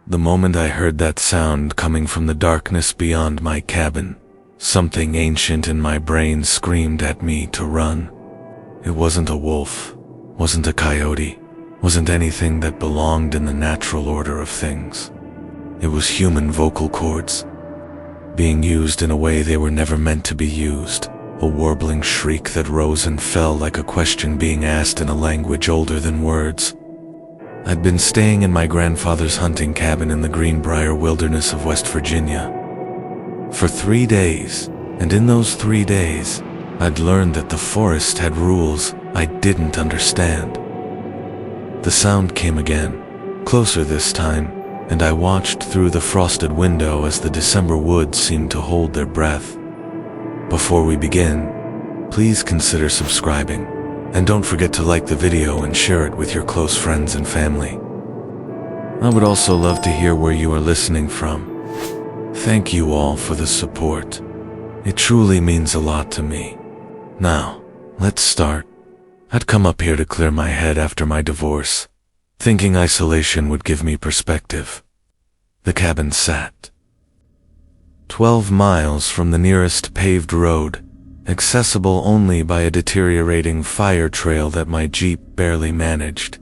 The moment I heard that sound coming from the darkness beyond my cabin, something ancient in my brain screamed at me to run. It wasn't a wolf, wasn't a coyote, wasn't anything that belonged in the natural order of things. It was human vocal cords, being used in a way they were never meant to be used, a warbling shriek that rose and fell like a question being asked in a language older than words. I'd been staying in my grandfather's hunting cabin in the Greenbrier wilderness of West Virginia for 3 days, and in those 3 days, I'd learned that the forest had rules I didn't understand. The sound came again, closer this time, and I watched through the frosted window as the December woods seemed to hold their breath. Before we begin, please consider subscribing, and don't forget to like the video and share it with your close friends and family. I would also love to hear where you are listening from. Thank you all for the support. It truly means a lot to me. Now, let's start. I'd come up here to clear my head after my divorce, thinking isolation would give me perspective. The cabin sat 12 miles from the nearest paved road, accessible only by a deteriorating fire trail that my Jeep barely managed.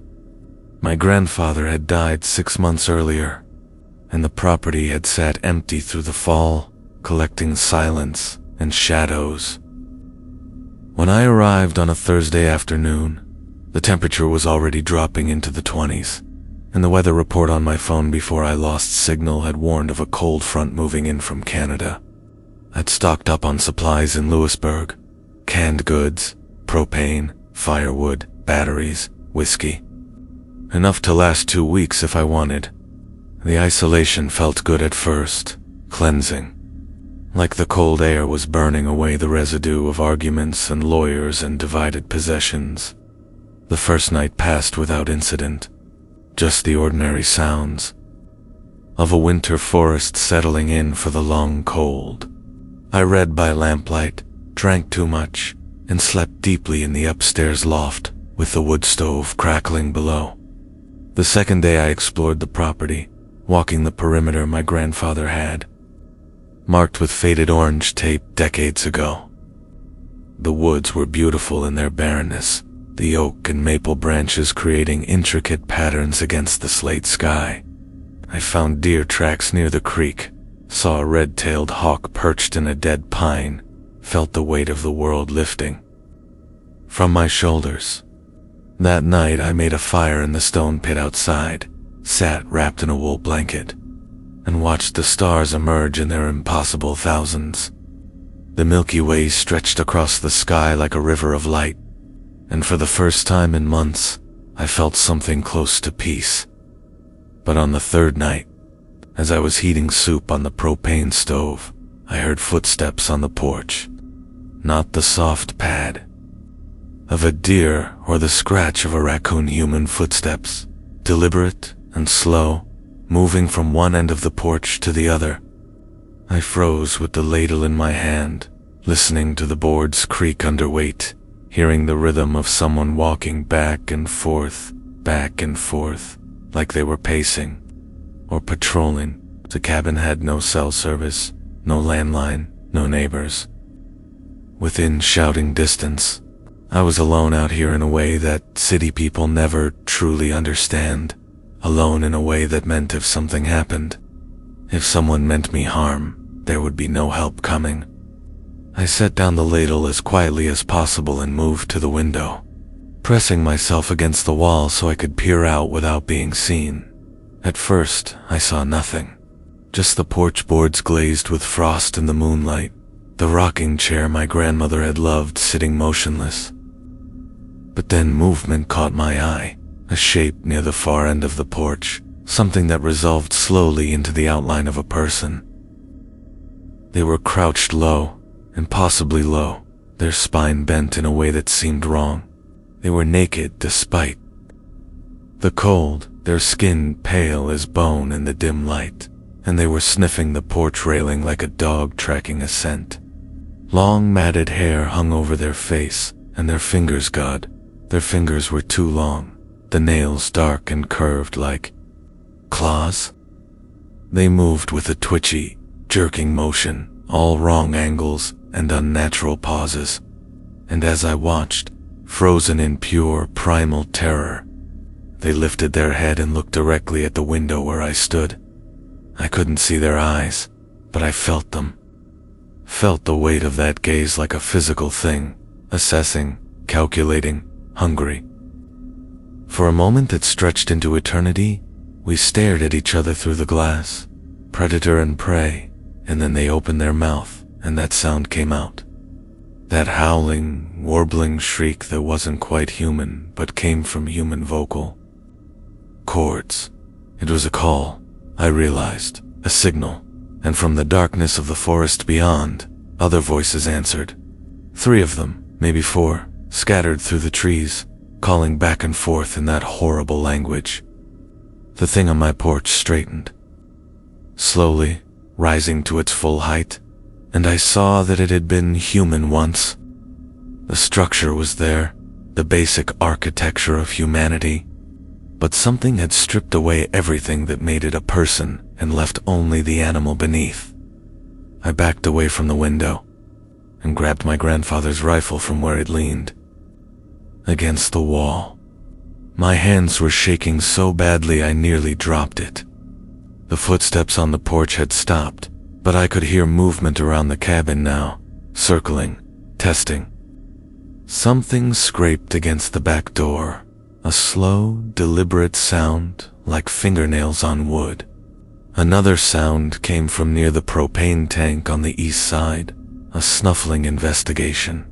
My grandfather had died 6 months earlier, and the property had sat empty through the fall, collecting silence and shadows. When I arrived on a Thursday afternoon, the temperature was already dropping into the 20s, and the weather report on my phone before I lost signal had warned of a cold front moving in from Canada. I'd stocked up on supplies in Lewisburg, canned goods, propane, firewood, batteries, whiskey. Enough to last 2 weeks if I wanted. The isolation felt good at first, cleansing. Like the cold air was burning away the residue of arguments and lawyers and divided possessions. The first night passed without incident, just the ordinary sounds of a winter forest settling in for the long cold. I read by lamplight, drank too much, and slept deeply in the upstairs loft with the wood stove crackling below. The second day I explored the property, walking the perimeter my grandfather had, marked with faded orange tape decades ago. The woods were beautiful in their barrenness, the oak and maple branches creating intricate patterns against the slate sky. I found deer tracks near the creek, saw a red-tailed hawk perched in a dead pine, felt the weight of the world lifting from my shoulders. That night I made a fire in the stone pit outside, sat wrapped in a wool blanket, and watched the stars emerge in their impossible thousands. The Milky Way stretched across the sky like a river of light, and for the first time in months, I felt something close to peace. But on the third night, as I was heating soup on the propane stove, I heard footsteps on the porch. Not the soft pad of a deer or the scratch of a raccoon. Human footsteps, deliberate and slow, moving from one end of the porch to the other. I froze with the ladle in my hand, listening to the boards creak under weight, hearing the rhythm of someone walking back and forth, like they were pacing or patrolling. The cabin had no cell service, no landline, no neighbors. Within shouting distance, I was alone out here in a way that city people never truly understand. Alone in a way that meant if something happened, if someone meant me harm, there would be no help coming. I set down the ladle as quietly as possible and moved to the window, pressing myself against the wall so I could peer out without being seen. At first, I saw nothing. Just the porch boards glazed with frost in the moonlight, the rocking chair my grandmother had loved sitting motionless. But then movement caught my eye, a shape near the far end of the porch, something that resolved slowly into the outline of a person. They were crouched low, impossibly low, their spine bent in a way that seemed wrong. They were naked despite the cold, their skin pale as bone in the dim light, and they were sniffing the porch railing like a dog tracking a scent. Long matted hair hung over their face, and their fingers, their fingers were too long, the nails dark and curved like claws. They moved with a twitchy, jerking motion, all wrong angles and unnatural pauses. And as I watched, frozen in pure, primal terror, they lifted their head and looked directly at the window where I stood. I couldn't see their eyes, but I felt them. Felt the weight of that gaze like a physical thing, assessing, calculating, hungry. For a moment that stretched into eternity, we stared at each other through the glass, predator and prey, and then they opened their mouth, and that sound came out. That howling, warbling shriek that wasn't quite human, but came from human vocal cords. It was a call, I realized, a signal, and from the darkness of the forest beyond, other voices answered. 3 of them, maybe 4, scattered through the trees, calling back and forth in that horrible language. The thing on my porch straightened, slowly, rising to its full height, and I saw that it had been human once. The structure was there, the basic architecture of humanity, but something had stripped away everything that made it a person and left only the animal beneath. I backed away from the window and grabbed my grandfather's rifle from where it leaned against the wall. My hands were shaking so badly I nearly dropped it. The footsteps on the porch had stopped, but I could hear movement around the cabin now, circling, testing. Something scraped against the back door, a slow, deliberate sound like fingernails on wood. Another sound came from near the propane tank on the east side, a snuffling investigation.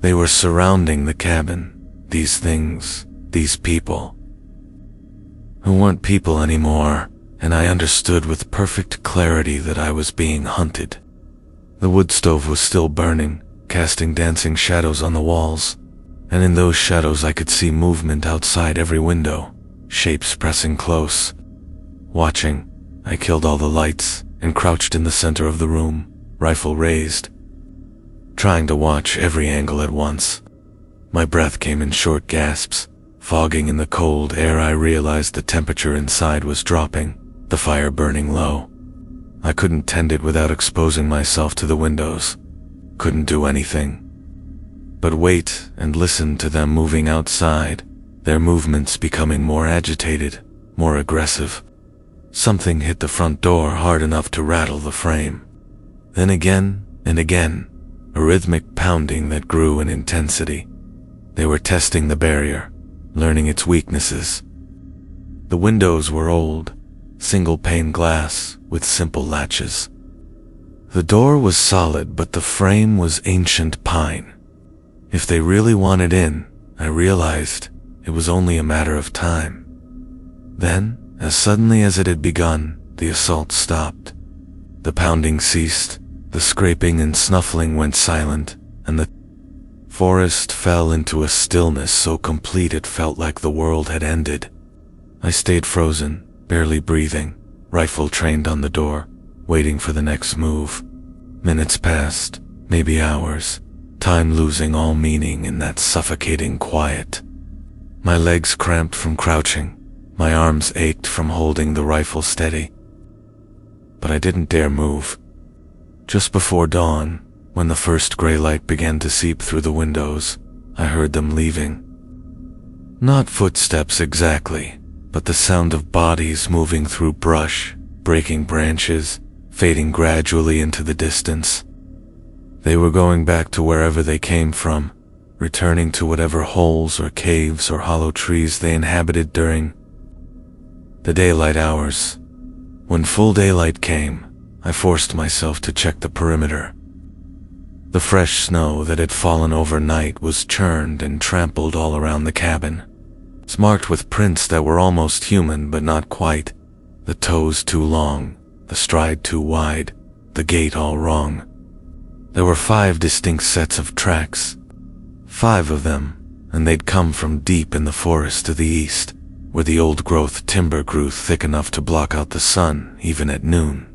They were surrounding the cabin, these things, these people, who weren't people anymore, and I understood with perfect clarity that I was being hunted. The wood stove was still burning, casting dancing shadows on the walls, and in those shadows I could see movement outside every window, shapes pressing close. Watching, I killed all the lights and crouched in the center of the room, rifle raised, trying to watch every angle at once. My breath came in short gasps. Fogging in the cold air, I realized the temperature inside was dropping, the fire burning low. I couldn't tend it without exposing myself to the windows. Couldn't do anything but wait and listen to them moving outside, their movements becoming more agitated, more aggressive. Something hit the front door hard enough to rattle the frame. Then again and again, a rhythmic pounding that grew in intensity. They were testing the barrier, learning its weaknesses. The windows were old, single-pane glass with simple latches. The door was solid, but the frame was ancient pine. If they really wanted in, I realized it was only a matter of time. Then, as suddenly as it had begun, the assault stopped. The pounding ceased, the scraping and snuffling went silent, and the forest fell into a stillness so complete it felt like the world had ended. I stayed frozen, barely breathing, rifle trained on the door, waiting for the next move. Minutes passed, maybe hours, time losing all meaning in that suffocating quiet. My legs cramped from crouching, my arms ached from holding the rifle steady. But I didn't dare move. Just before dawn, when the first gray light began to seep through the windows, I heard them leaving. Not footsteps exactly, but the sound of bodies moving through brush, breaking branches, fading gradually into the distance. They were going back to wherever they came from, returning to whatever holes or caves or hollow trees they inhabited during the daylight hours. When full daylight came, I forced myself to check the perimeter. The fresh snow that had fallen overnight was churned and trampled all around the cabin. It's marked with prints that were almost human but not quite. The toes too long, the stride too wide, the gait all wrong. There were 5 distinct sets of tracks. 5 of them, and they'd come from deep in the forest to the east, where the old-growth timber grew thick enough to block out the sun even at noon.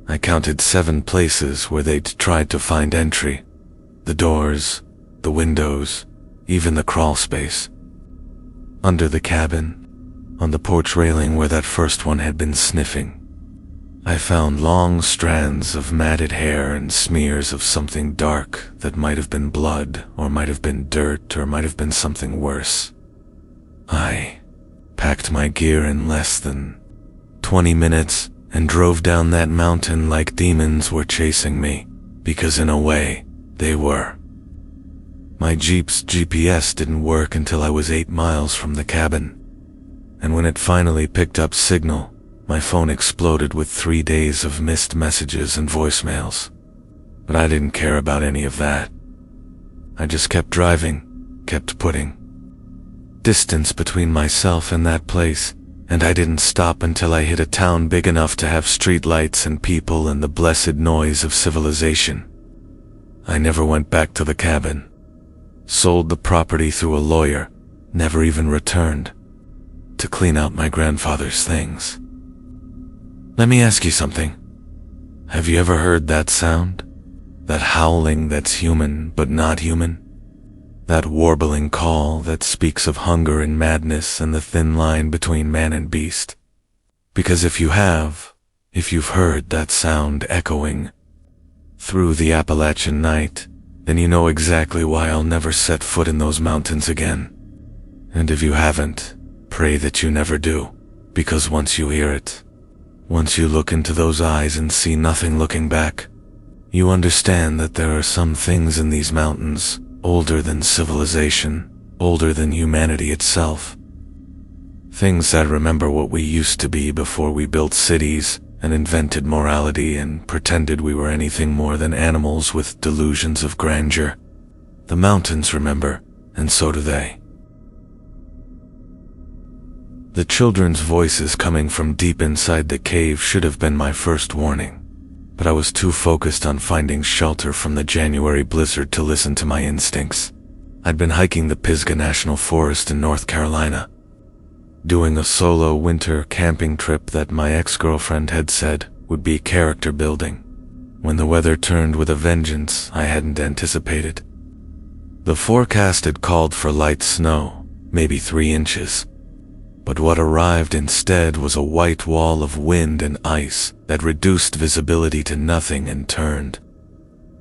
I counted 7 places where they'd tried to find entry. The doors, the windows, even the crawl space. Under the cabin, on the porch railing where that first one had been sniffing. I found long strands of matted hair and smears of something dark that might have been blood, or might have been dirt, or might have been something worse. I packed my gear in less than 20 minutes and drove down that mountain like demons were chasing me, because in a way, they were. My Jeep's GPS didn't work until I was 8 miles from the cabin, and when it finally picked up signal, my phone exploded with 3 days of missed messages and voicemails. But I didn't care about any of that. I just kept driving, kept putting distance between myself and that place, and I didn't stop until I hit a town big enough to have streetlights and people and the blessed noise of civilization. I never went back to the cabin. Sold the property through a lawyer, never even returned, to clean out my grandfather's things. Let me ask you something. Have you ever heard that sound? That howling that's human but not human? That warbling call that speaks of hunger and madness and the thin line between man and beast? Because if you've heard that sound echoing through the Appalachian night, then you know exactly why I'll never set foot in those mountains again. And if you haven't, pray that you never do, because once you hear it, once you look into those eyes and see nothing looking back, you understand that there are some things in these mountains older than civilization, older than humanity itself. Things that remember what we used to be before we built cities and invented morality and pretended we were anything more than animals with delusions of grandeur. The mountains remember, and so do they. The children's voices coming from deep inside the cave should have been my first warning, but I was too focused on finding shelter from the January blizzard to listen to my instincts. I'd been hiking the Pisgah National Forest in North Carolina, doing a solo winter camping trip that my ex-girlfriend had said would be character building, when the weather turned with a vengeance I hadn't anticipated. The forecast had called for light snow, maybe 3 inches. But what arrived instead was a white wall of wind and ice that reduced visibility to nothing and turned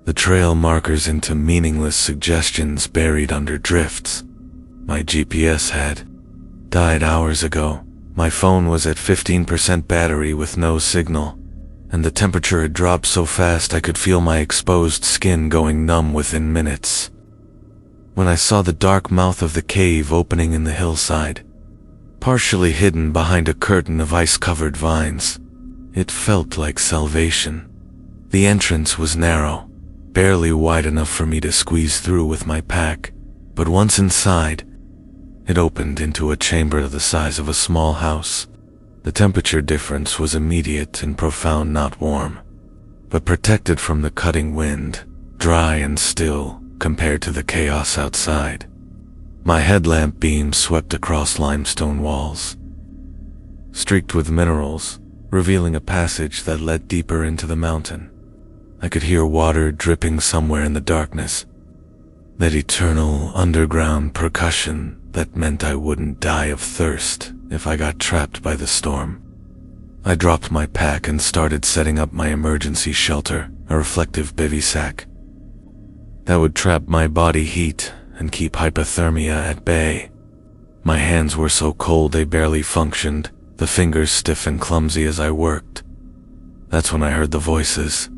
the trail markers into meaningless suggestions buried under drifts. My GPS had died hours ago. My phone was at 15% battery with no signal, and the temperature had dropped so fast I could feel my exposed skin going numb within minutes. When I saw the dark mouth of the cave opening in the hillside, partially hidden behind a curtain of ice-covered vines, it felt like salvation. The entrance was narrow, barely wide enough for me to squeeze through with my pack, but once inside, it opened into a chamber the size of a small house. The temperature difference was immediate and profound, not warm, but protected from the cutting wind, dry and still compared to the chaos outside. My headlamp beam swept across limestone walls, streaked with minerals, revealing a passage that led deeper into the mountain. I could hear water dripping somewhere in the darkness, that eternal underground percussion that meant I wouldn't die of thirst if I got trapped by the storm. I dropped my pack and started setting up my emergency shelter, a reflective bivy sack that would trap my body heat and keep hypothermia at bay. My hands were so cold they barely functioned, the fingers stiff and clumsy as I worked. That's when I heard the voices.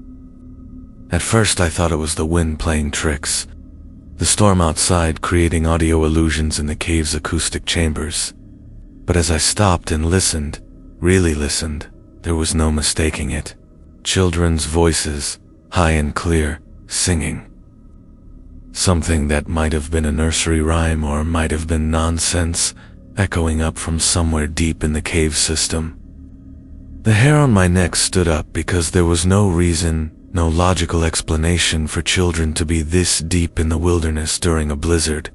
At first I thought it was the wind playing tricks, the storm outside creating audio illusions in the cave's acoustic chambers. But as I stopped and listened, really listened, there was no mistaking it. Children's voices, high and clear, singing. Something that might have been a nursery rhyme or might have been nonsense, echoing up from somewhere deep in the cave system. The hair on my neck stood up because there was no reason, no logical explanation for children to be this deep in the wilderness during a blizzard.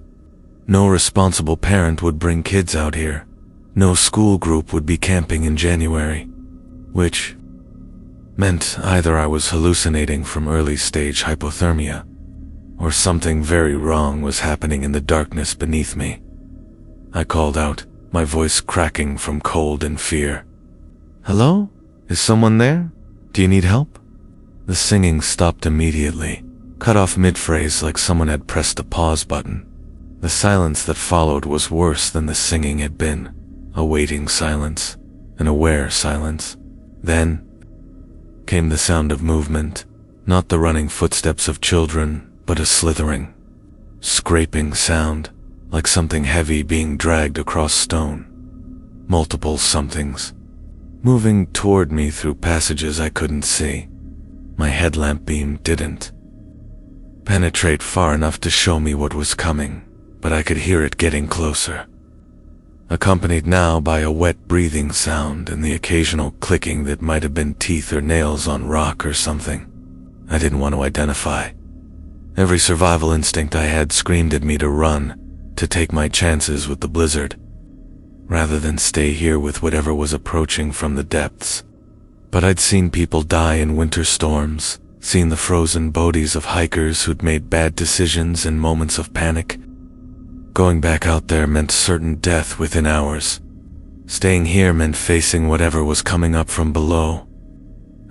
No responsible parent would bring kids out here. No school group would be camping in January, which meant either I was hallucinating from early-stage hypothermia, or something very wrong was happening in the darkness beneath me. I called out, my voice cracking from cold and fear. "Hello? Is someone there?" Do you need help? The singing stopped immediately, cut off mid-phrase like someone had pressed the pause button. The silence that followed was worse than the singing had been. A waiting silence, an aware silence. Then came the sound of movement, not the running footsteps of children, but a slithering, scraping sound, like something heavy being dragged across stone. Multiple somethings, moving toward me through passages I couldn't see. My headlamp beam didn't penetrate far enough to show me what was coming, but I could hear it getting closer, accompanied now by a wet breathing sound and the occasional clicking that might have been teeth or nails on rock or something I didn't want to identify. Every survival instinct I had screamed at me to run, to take my chances with the blizzard, rather than stay here with whatever was approaching from the depths. But I'd seen people die in winter storms, seen the frozen bodies of hikers who'd made bad decisions in moments of panic. Going back out there meant certain death within hours. Staying here meant facing whatever was coming up from below.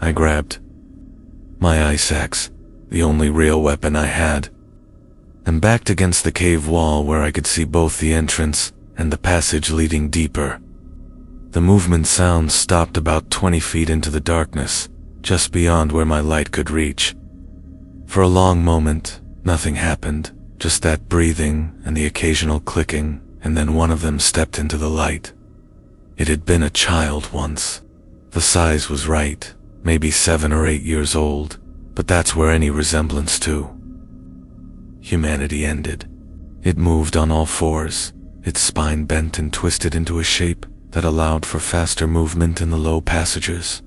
I grabbed my ice axe, the only real weapon I had, and backed against the cave wall where I could see both the entrance and the passage leading deeper. The movement sound stopped about 20 feet into the darkness, just beyond where my light could reach. For a long moment, nothing happened, just that breathing and the occasional clicking, and then one of them stepped into the light. It had been a child once. The size was right, maybe 7 or 8 years old, but that's where any resemblance to humanity ended. It moved on all fours, its spine bent and twisted into a shape that allowed for faster movement in the low passages.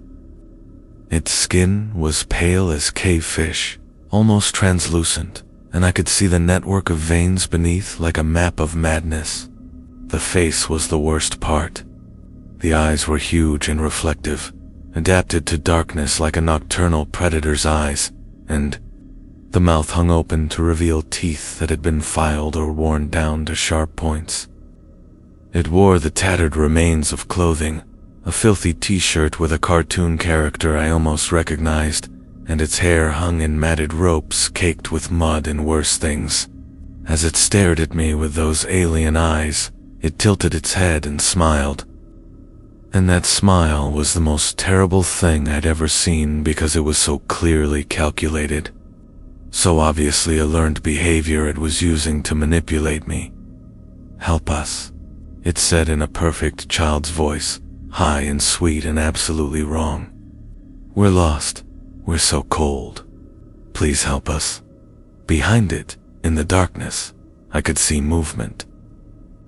Its skin was pale as cave fish, almost translucent, and I could see the network of veins beneath like a map of madness. The face was the worst part. The eyes were huge and reflective, adapted to darkness like a nocturnal predator's eyes, and the mouth hung open to reveal teeth that had been filed or worn down to sharp points. It wore the tattered remains of clothing, a filthy t-shirt with a cartoon character I almost recognized, and its hair hung in matted ropes caked with mud and worse things. As it stared at me with those alien eyes, it tilted its head and smiled. And that smile was the most terrible thing I'd ever seen because it was so clearly calculated. So obviously a learned behavior it was using to manipulate me. "Help us," it said in a perfect child's voice, high and sweet and absolutely wrong. "We're lost. We're so cold. Please help us." Behind it, in the darkness, I could see movement.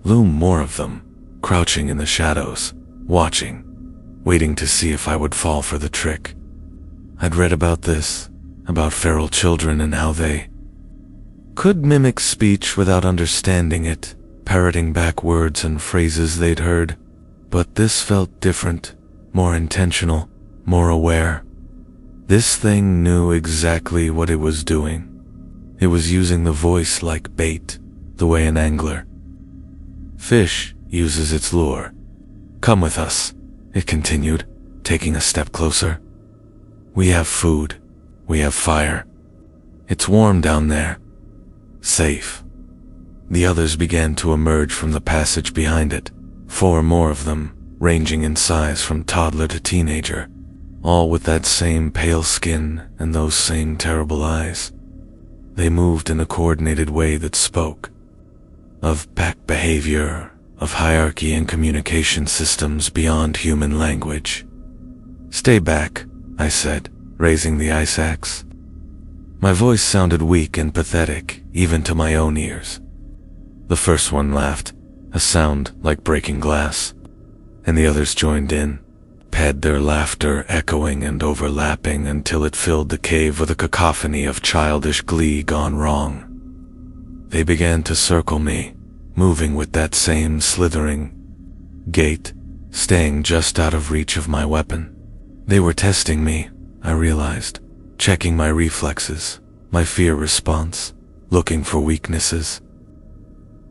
Loom more of them, crouching in the shadows, watching, waiting to see if I would fall for the trick. I'd read about this, about feral children and how they could mimic speech without understanding it, parroting back words and phrases they'd heard. But this felt different, more intentional, more aware. This thing knew exactly what it was doing. It was using the voice like bait, the way an angler fish uses its lure. "Come with us," it continued, taking a step closer. "We have food. We have fire. It's warm down there. Safe." The others began to emerge from the passage behind it, 4 more of them, ranging in size from toddler to teenager, all with that same pale skin and those same terrible eyes. They moved in a coordinated way that spoke of pack behavior, of hierarchy and communication systems beyond human language. "Stay back," I said, raising the ice axe. My voice sounded weak and pathetic, even to my own ears. The first one laughed, a sound like breaking glass, and the others joined in, ped their laughter echoing and overlapping until it filled the cave with a cacophony of childish glee gone wrong. They began to circle me, moving with that same slithering gait, staying just out of reach of my weapon. They were testing me, I realized, checking my reflexes, my fear response, looking for weaknesses.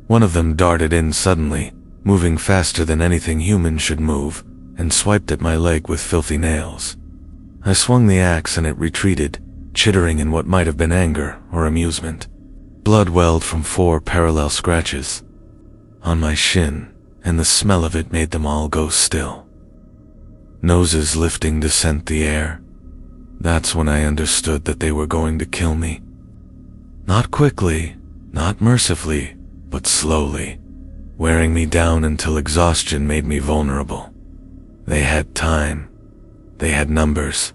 One of them darted in suddenly, moving faster than anything human should move, and swiped at my leg with filthy nails. I swung the axe and it retreated, chittering in what might have been anger or amusement. Blood welled from 4 parallel scratches on my shin, and the smell of it made them all go still. Noses lifting to scent the air. That's when I understood that they were going to kill me. Not quickly, not mercifully, but slowly, wearing me down until exhaustion made me vulnerable. They had time. They had numbers.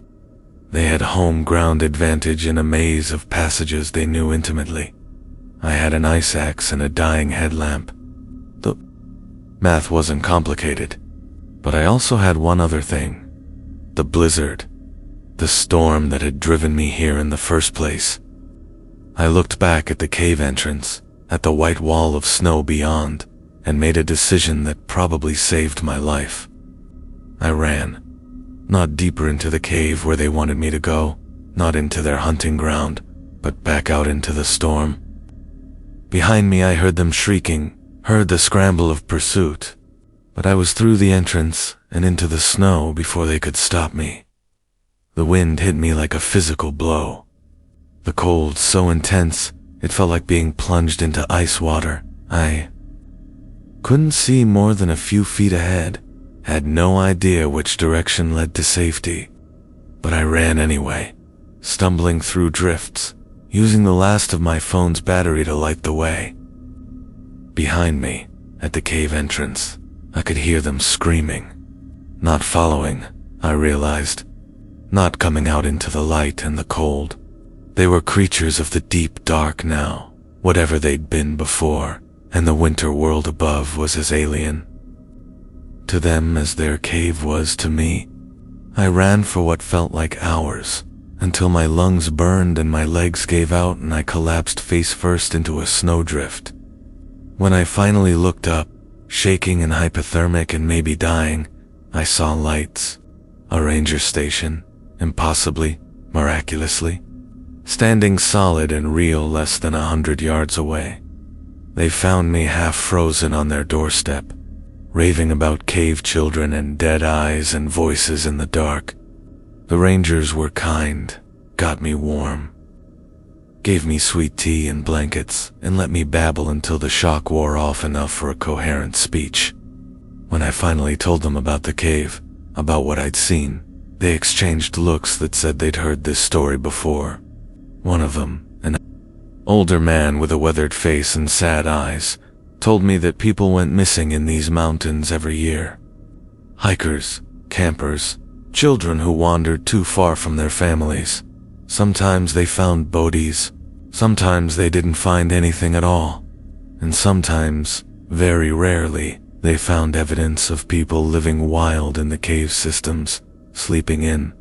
They had home ground advantage in a maze of passages they knew intimately. I had an ice axe and a dying headlamp. The math wasn't complicated, but I also had one other thing. The blizzard. The storm that had driven me here in the first place. I looked back at the cave entrance, at the white wall of snow beyond, and made a decision that probably saved my life. I ran. Not deeper into the cave where they wanted me to go, not into their hunting ground, but back out into the storm. Behind me I heard them shrieking, heard the scramble of pursuit, but I was through the entrance and into the snow before they could stop me. The wind hit me like a physical blow. The cold so intense, it felt like being plunged into ice water. I couldn't see more than a few feet ahead, had no idea which direction led to safety, but I ran anyway, stumbling through drifts, using the last of my phone's battery to light the way. Behind me, at the cave entrance, I could hear them screaming. Not following, I realized. Not coming out into the light and the cold. They were creatures of the deep dark now, whatever they'd been before, and the winter world above was as alien to them as their cave was to me. I ran for what felt like hours, until my lungs burned and my legs gave out and I collapsed face first into a snowdrift. When I finally looked up, shaking and hypothermic and maybe dying, I saw lights. A ranger station, impossibly, miraculously, standing solid and real less than 100 yards away. They found me half frozen on their doorstep, raving about cave children and dead eyes and voices in the dark. The rangers were kind, got me warm, gave me sweet tea and blankets, and let me babble until the shock wore off enough for a coherent speech. When I finally told them about the cave, about what I'd seen, they exchanged looks that said they'd heard this story before. One of them, an older man with a weathered face and sad eyes, told me that people went missing in these mountains every year. Hikers, campers, children who wandered too far from their families. Sometimes they found bodies, sometimes they didn't find anything at all, and sometimes, very rarely, they found evidence of people living wild in the cave systems, sleeping in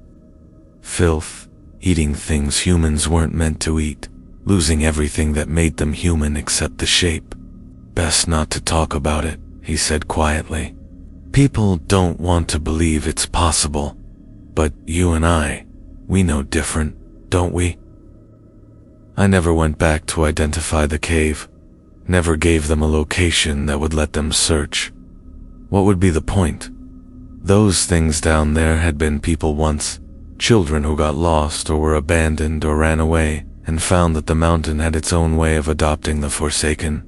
filth, eating things humans weren't meant to eat, losing everything that made them human except the shape. Best not to talk about it, he said quietly. People don't want to believe it's possible, but you and I, we know different, don't we? I never went back to identify the cave, never gave them a location that would let them search. What would be the point? Those things down there had been people once, children who got lost or were abandoned or ran away and found that the mountain had its own way of adopting the forsaken.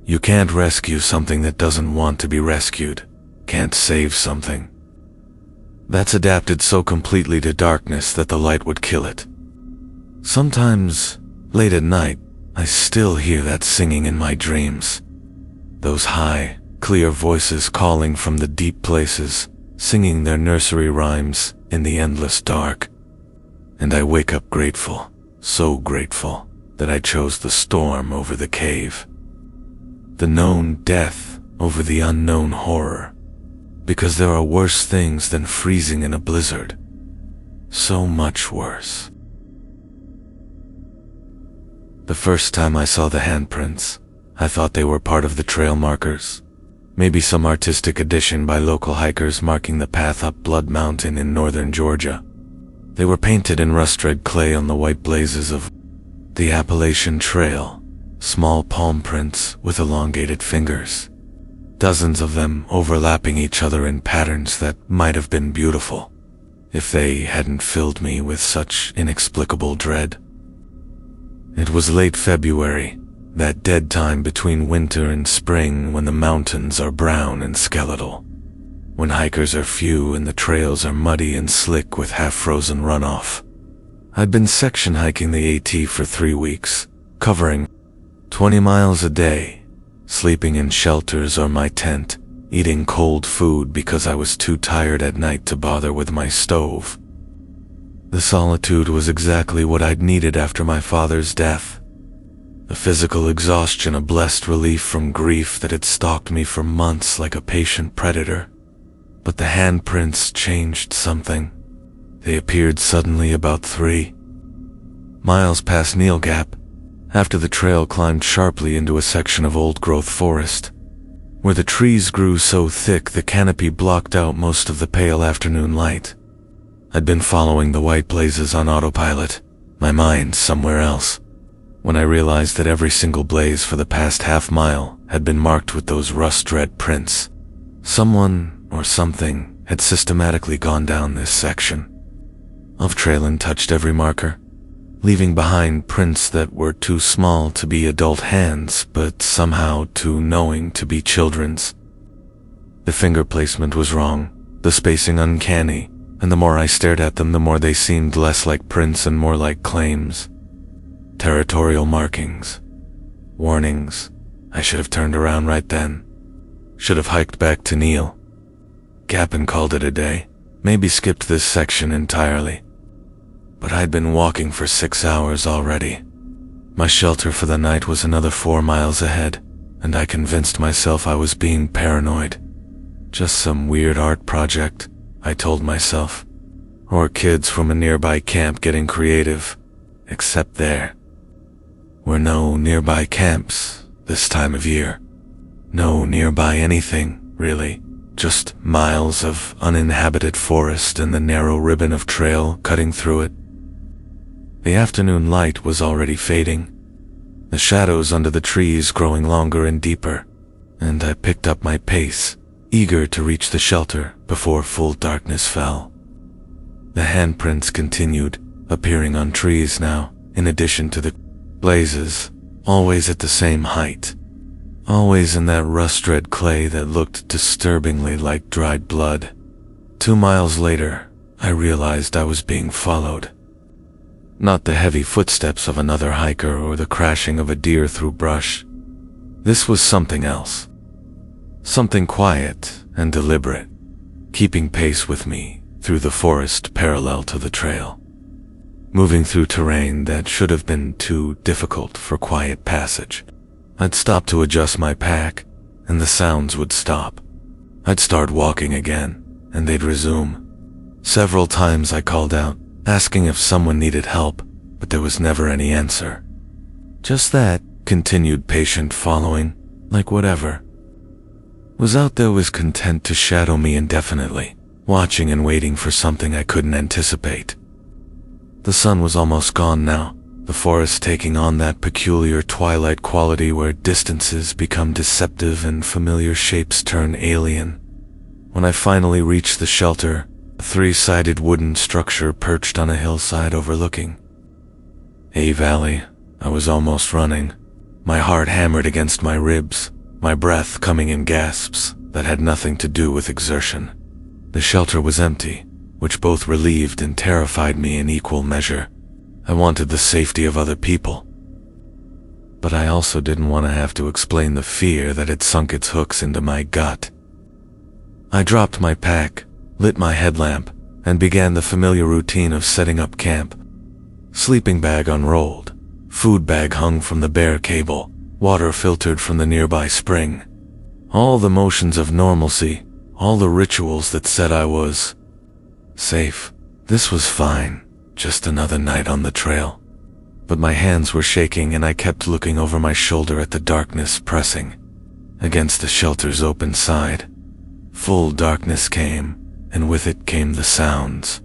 You can't rescue something that doesn't want to be rescued, can't save something that's adapted so completely to darkness that the light would kill it. Sometimes, late at night, I still hear that singing in my dreams. Those high, clear voices calling from the deep places, singing their nursery rhymes in the endless dark. And I wake up grateful, so grateful, that I chose the storm over the cave. The known death over the unknown horror. Because there are worse things than freezing in a blizzard. So much worse. The first time I saw the handprints, I thought they were part of the trail markers. Maybe some artistic addition by local hikers marking the path up Blood Mountain in northern Georgia. They were painted in rust-red clay on the white blazes of the Appalachian Trail, small palm prints with elongated fingers. Dozens of them overlapping each other in patterns that might have been beautiful. if they hadn't filled me with such inexplicable dread. It was late February, that dead time between winter and spring when the mountains are brown and skeletal, when hikers are few and the trails are muddy and slick with half-frozen runoff. I'd been section hiking the AT for 3 weeks, covering 20 miles a day, sleeping in shelters or my tent, eating cold food because I was too tired at night to bother with my stove. The solitude was exactly what I'd needed after my father's death. The physical exhaustion, a blessed relief from grief that had stalked me for months like a patient predator. But the handprints changed something. They appeared suddenly about 3 miles past Neil Gap, after the trail climbed sharply into a section of old-growth forest, where the trees grew so thick the canopy blocked out most of the pale afternoon light. I'd been following the white blazes on autopilot, my mind somewhere else, when I realized that every single blaze for the past half-mile had been marked with those rust-red prints. Someone or something had systematically gone down this section of trail and touched every marker, leaving behind prints that were too small to be adult hands, but somehow too knowing to be children's. The finger placement was wrong, the spacing uncanny, and the more I stared at them, the more they seemed less like prints and more like claims. Territorial markings. Warnings. I should have turned around right then. Should have hiked back to Neil Gap and called it a day. Maybe skipped this section entirely. But I'd been walking for 6 hours already. My shelter for the night was another 4 miles ahead, and I convinced myself I was being paranoid. Just some weird art project, I told myself. Or kids from a nearby camp getting creative. Except there were no nearby camps this time of year. No nearby anything, really. Just miles of uninhabited forest and the narrow ribbon of trail cutting through it. The afternoon light was already fading, the shadows under the trees growing longer and deeper, and I picked up my pace, eager to reach the shelter before full darkness fell. The handprints continued, appearing on trees now, in addition to the blazes, always at the same height, always in that rust-red clay that looked disturbingly like dried blood. 2 miles later, I realized I was being followed. Not the heavy footsteps of another hiker or the crashing of a deer through brush. This was something else. Something quiet and deliberate, keeping pace with me through the forest parallel to the trail, moving through terrain that should have been too difficult for quiet passage. I'd stop to adjust my pack, and the sounds would stop. I'd start walking again, and they'd resume. Several times I called out, asking if someone needed help, but there was never any answer. Just that continued patient following, like whatever was out there was content to shadow me indefinitely, watching and waiting for something I couldn't anticipate. The sun was almost gone now, the forest taking on that peculiar twilight quality where distances become deceptive and familiar shapes turn alien. When I finally reached the shelter, a 3-sided wooden structure perched on a hillside overlooking a valley, I was almost running, my heart hammered against my ribs, my breath coming in gasps that had nothing to do with exertion. The shelter was empty, which both relieved and terrified me in equal measure. I wanted the safety of other people, but I also didn't want to have to explain the fear that had sunk its hooks into my gut. I dropped my pack, lit my headlamp, and began the familiar routine of setting up camp. Sleeping bag unrolled, food bag hung from the bare cable, water filtered from the nearby spring. All the motions of normalcy, all the rituals that said I was safe. This was fine, just another night on the trail. But my hands were shaking and I kept looking over my shoulder at the darkness pressing against the shelter's open side. Full darkness came, and with it came the sounds.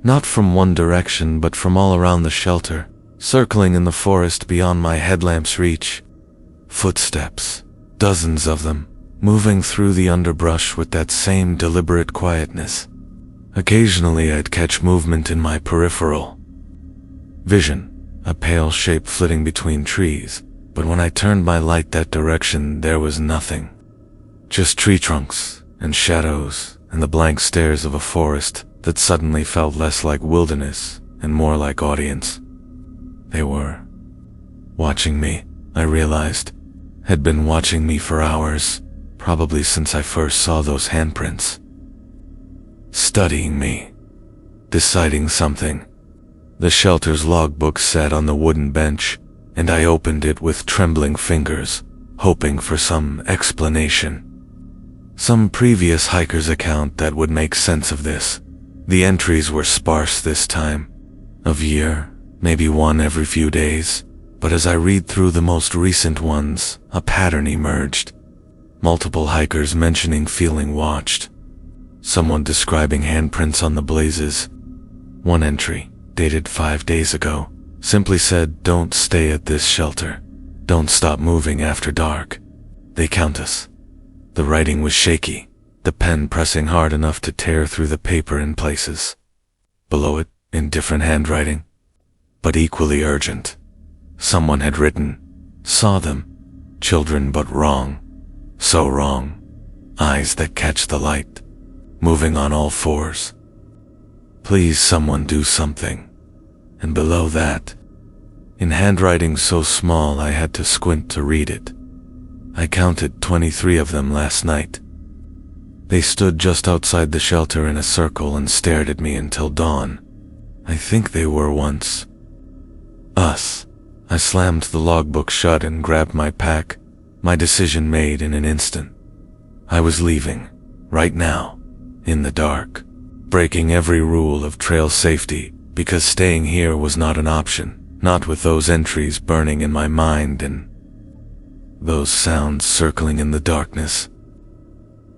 Not from one direction, but from all around the shelter, circling in the forest beyond my headlamp's reach. Footsteps, dozens of them, moving through the underbrush with that same deliberate quietness. Occasionally I'd catch movement in my peripheral vision, a pale shape flitting between trees, but when I turned my light that direction, there was nothing. Just tree trunks and shadows and the blank stares of a forest that suddenly felt less like wilderness and more like audience. They were watching me, I realized, had been watching me for hours, probably since I first saw those handprints. Studying me, deciding something. The shelter's logbook sat on the wooden bench, and I opened it with trembling fingers, hoping for some explanation. Some previous hiker's account that would make sense of this. The entries were sparse this time of year, maybe one every few days, but as I read through the most recent ones, a pattern emerged. Multiple hikers mentioning feeling watched. Someone describing handprints on the blazes. One entry, dated 5 days ago, simply said, "Don't stay at this shelter. Don't stop moving after dark. They count us." The writing was shaky, the pen pressing hard enough to tear through the paper in places. Below it, in different handwriting, but equally urgent, someone had written, "Saw them. Children but wrong. So wrong. Eyes that catch the light. Moving on all fours. Please someone do something." And below that, in handwriting so small I had to squint to read it. I counted 23 of them last night. They stood just outside the shelter in a circle and stared at me until dawn. I think they were once us. I slammed the logbook shut and grabbed my pack, my decision made in an instant. I was leaving, right now, in the dark, breaking every rule of trail safety, because staying here was not an option, not with those entries burning in my mind and those sounds circling in the darkness.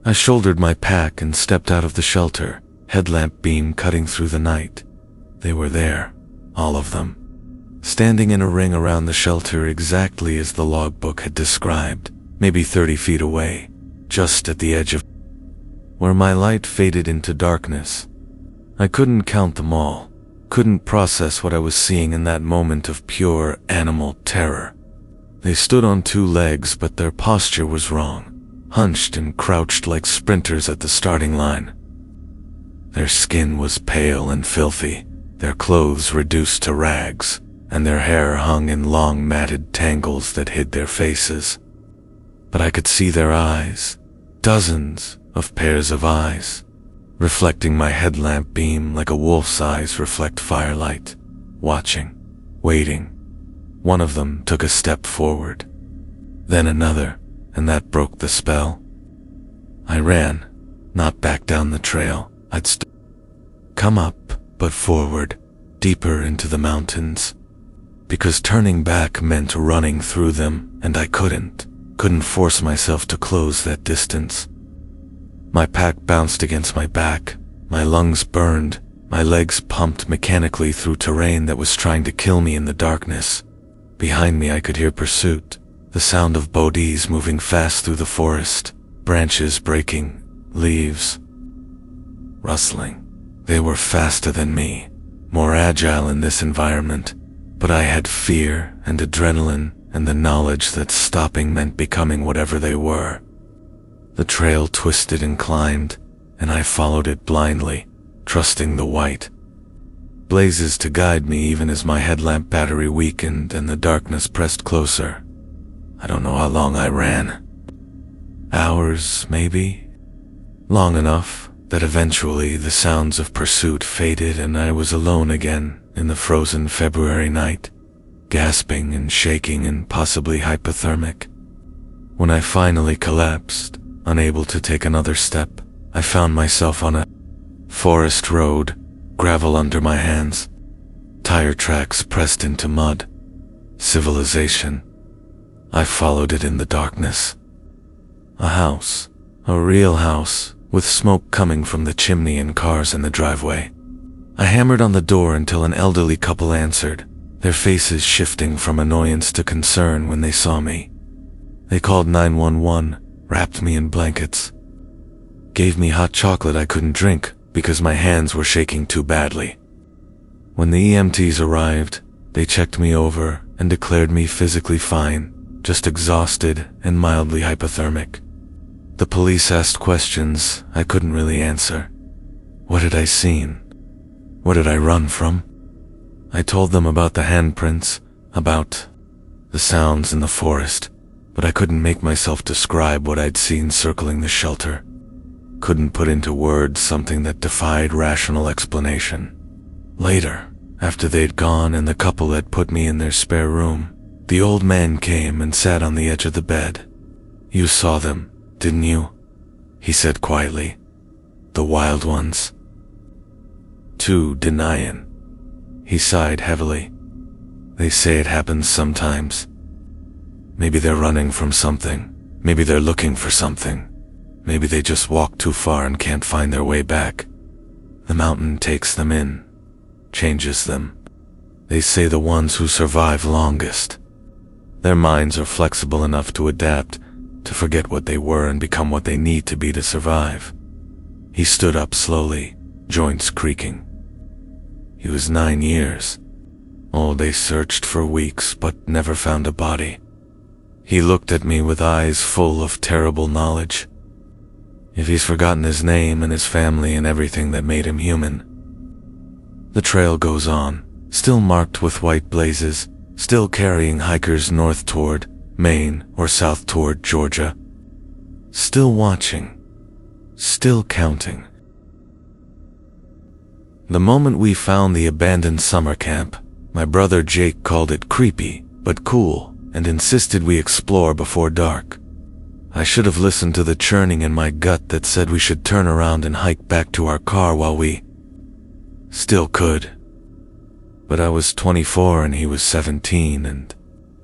I shouldered my pack and stepped out of the shelter, headlamp beam cutting through the night. They were there, all of them, standing in a ring around the shelter exactly as the logbook had described, maybe 30 feet away, just at the edge of where my light faded into darkness. I couldn't count them all, couldn't process what I was seeing in that moment of pure animal terror. They stood on 2 legs, but their posture was wrong, hunched and crouched like sprinters at the starting line. Their skin was pale and filthy, their clothes reduced to rags, and their hair hung in long matted tangles that hid their faces. But I could see their eyes, dozens of pairs of eyes, reflecting my headlamp beam like a wolf's eyes reflect firelight, watching, waiting. One of them took a step forward, then another, and that broke the spell. I ran, not back down the trail. I'd come up, but forward, deeper into the mountains, because turning back meant running through them, and I couldn't force myself to close that distance. My pack bounced against my back, my lungs burned, my legs pumped mechanically through terrain that was trying to kill me in the darkness. Behind me I could hear pursuit, the sound of bodies moving fast through the forest, branches breaking, leaves rustling. They were faster than me, more agile in this environment, but I had fear and adrenaline and the knowledge that stopping meant becoming whatever they were. The trail twisted and climbed, and I followed it blindly, trusting the white blazes to guide me even as my headlamp battery weakened and the darkness pressed closer. I don't know how long I ran. Hours, maybe? Long enough that eventually the sounds of pursuit faded and I was alone again in the frozen February night, gasping and shaking and possibly hypothermic. When I finally collapsed, unable to take another step, I found myself on a forest road, gravel under my hands, tire tracks pressed into mud. Civilization. I followed it in the darkness. A house, a real house, with smoke coming from the chimney and cars in the driveway. I hammered on the door until an elderly couple answered, their faces shifting from annoyance to concern when they saw me. They called 911, wrapped me in blankets, gave me hot chocolate I couldn't drink, because my hands were shaking too badly. When the EMTs arrived, they checked me over and declared me physically fine, just exhausted and mildly hypothermic. The police asked questions I couldn't really answer. What had I seen? What did I run from? I told them about the handprints, about the sounds in the forest, but I couldn't make myself describe what I'd seen circling the shelter. Couldn't put into words something that defied rational explanation. Later, after they'd gone and the couple had put me in their spare room, the old man came and sat on the edge of the bed. "You saw them, didn't you?" he said quietly. "The wild ones." "Too denying." He sighed heavily. "They say it happens sometimes. Maybe they're running from something. Maybe they're looking for something. Maybe they just walked too far and can't find their way back. The mountain takes them in, changes them. They say the ones who survive longest. Their minds are flexible enough to adapt, to forget what they were and become what they need to be to survive." He stood up slowly, joints creaking. "He was 9 years. Oh, they searched for weeks but never found a body." He looked at me with eyes full of terrible knowledge. If he's forgotten his name and his family and everything that made him human. The trail goes on, still marked with white blazes, still carrying hikers north toward Maine or south toward Georgia. Still watching, still counting. The moment we found the abandoned summer camp, my brother Jake called it creepy but cool and insisted we explore before dark. I should have listened to the churning in my gut that said we should turn around and hike back to our car while we still could. But I was 24 and he was 17, and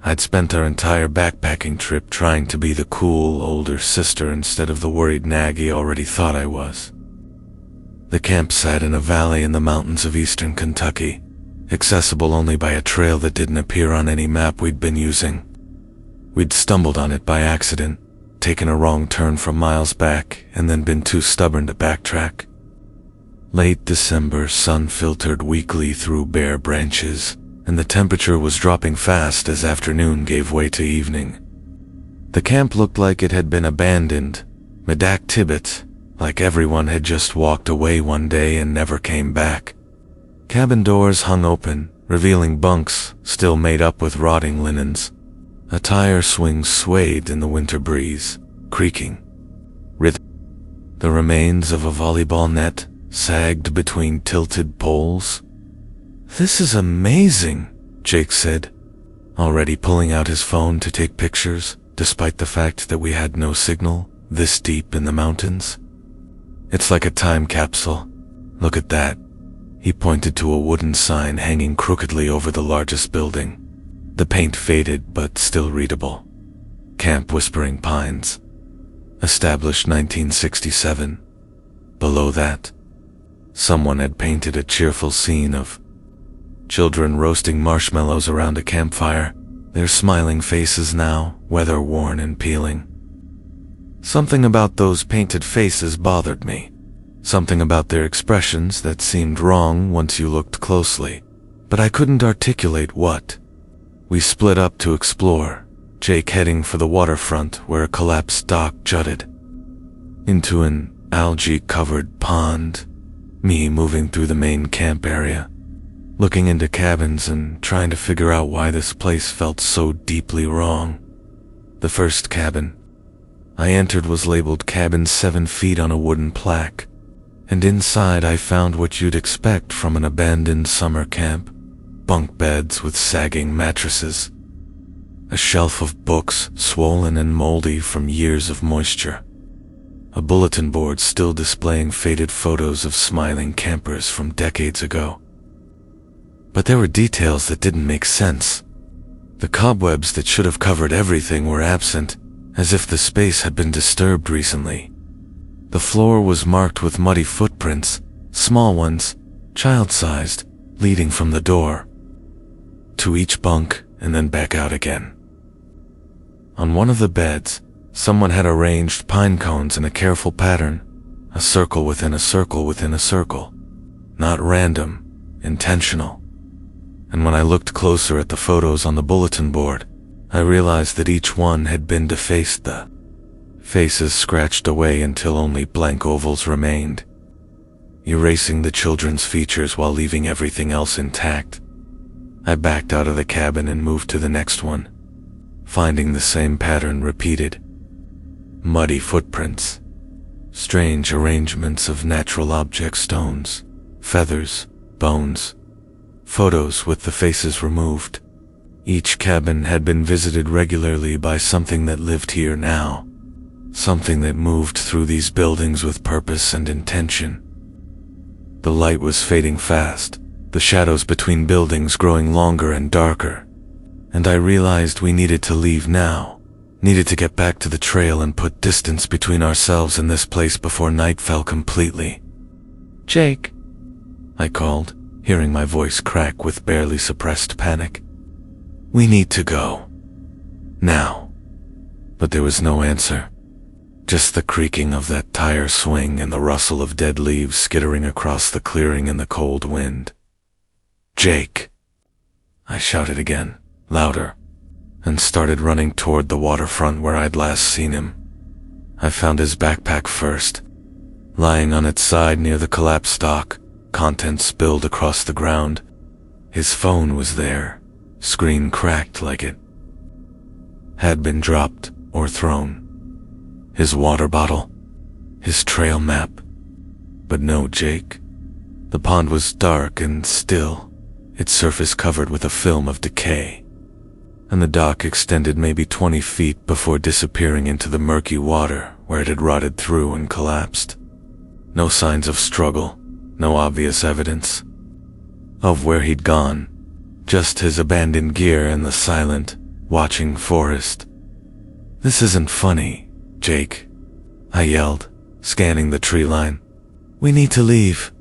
I'd spent our entire backpacking trip trying to be the cool older sister instead of the worried nag he already thought I was. The camp sat in a valley in the mountains of eastern Kentucky, accessible only by a trail that didn't appear on any map we'd been using. We'd stumbled on it by accident, taken a wrong turn from miles back, and then been too stubborn to backtrack. Late December sun filtered weakly through bare branches, and the temperature was dropping fast as afternoon gave way to evening. The camp looked like it had been abandoned, Medak Tibbet, like everyone had just walked away one day and never came back. Cabin doors hung open, revealing bunks still made up with rotting linens. A tire swing swayed in the winter breeze, creaking. The remains of a volleyball net sagged between tilted poles. "This is amazing," Jake said, already pulling out his phone to take pictures, despite the fact that we had no signal this deep in the mountains. "It's like a time capsule. Look at that." He pointed to a wooden sign hanging crookedly over the largest building. The paint faded but still readable. Camp Whispering Pines. Established 1967. Below that, someone had painted a cheerful scene of children roasting marshmallows around a campfire, their smiling faces now weather-worn and peeling. Something about those painted faces bothered me. Something about their expressions that seemed wrong once you looked closely, but I couldn't articulate what. We split up to explore, Jake heading for the waterfront where a collapsed dock jutted into an algae-covered pond, me moving through the main camp area, looking into cabins and trying to figure out why this place felt so deeply wrong. The first cabin I entered was labeled Cabin 7 Feet on a wooden plaque, and inside I found what you'd expect from an abandoned summer camp. Bunk beds with sagging mattresses. A shelf of books swollen and moldy from years of moisture. A bulletin board still displaying faded photos of smiling campers from decades ago. But there were details that didn't make sense. The cobwebs that should have covered everything were absent, as if the space had been disturbed recently. The floor was marked with muddy footprints, small ones, child-sized, leading from the door to each bunk and then back out again. On one of the beds, someone had arranged pine cones in a careful pattern, A circle within a circle within a circle. Not random, intentional. And when I looked closer at the photos on the bulletin board, I realized that each one had been defaced, the faces scratched away until only blank ovals remained, erasing the children's features while leaving everything else intact. I backed out of the cabin and moved to the next one, finding the same pattern repeated. Muddy footprints, strange arrangements of natural object, stones, feathers, bones, photos with the faces removed. Each cabin had been visited regularly by something that lived here now, something that moved through these buildings with purpose and intention. The light was fading fast, the shadows between buildings growing longer and darker, and I realized we needed to leave now, needed to get back to the trail and put distance between ourselves and this place before night fell completely. "Jake," I called, hearing my voice crack with barely suppressed panic. "We need to go. Now." But there was no answer. Just the creaking of that tire swing and the rustle of dead leaves skittering across the clearing in the cold wind. "Jake!" I shouted again, louder, and started running toward the waterfront where I'd last seen him. I found his backpack first, lying on its side near the collapsed dock, contents spilled across the ground. His phone was there, screen cracked like it had been dropped or thrown. His water bottle, his trail map, but no Jake. The pond was dark and still, its surface covered with a film of decay, and the dock extended maybe 20 feet before disappearing into the murky water where it had rotted through and collapsed. No signs of struggle, no obvious evidence of where he'd gone, just his abandoned gear and the silent, watching forest. "This isn't funny, Jake," I yelled, scanning the tree line. "We need to leave."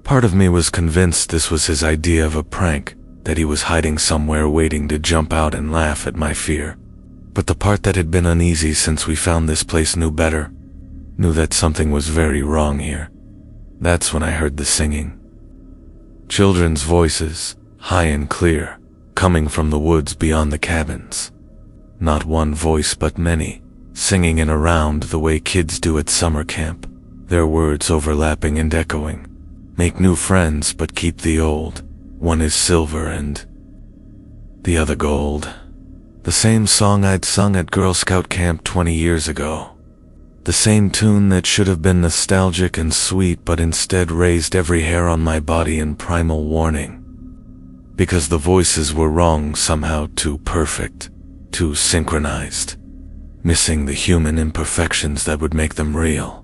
Part of me was convinced this was his idea of a prank, that he was hiding somewhere waiting to jump out and laugh at my fear. But the part that had been uneasy since we found this place knew better, knew that something was very wrong here. That's when I heard the singing. Children's voices, high and clear, coming from the woods beyond the cabins. Not one voice but many, singing in a round the way kids do at summer camp, their words overlapping and echoing. "Make new friends but keep the old. One is silver and the other gold." The same song I'd sung at Girl Scout camp 20 years ago. The same tune that should have been nostalgic and sweet but instead raised every hair on my body in primal warning. Because the voices were wrong somehow, too perfect, too synchronized, missing the human imperfections that would make them real.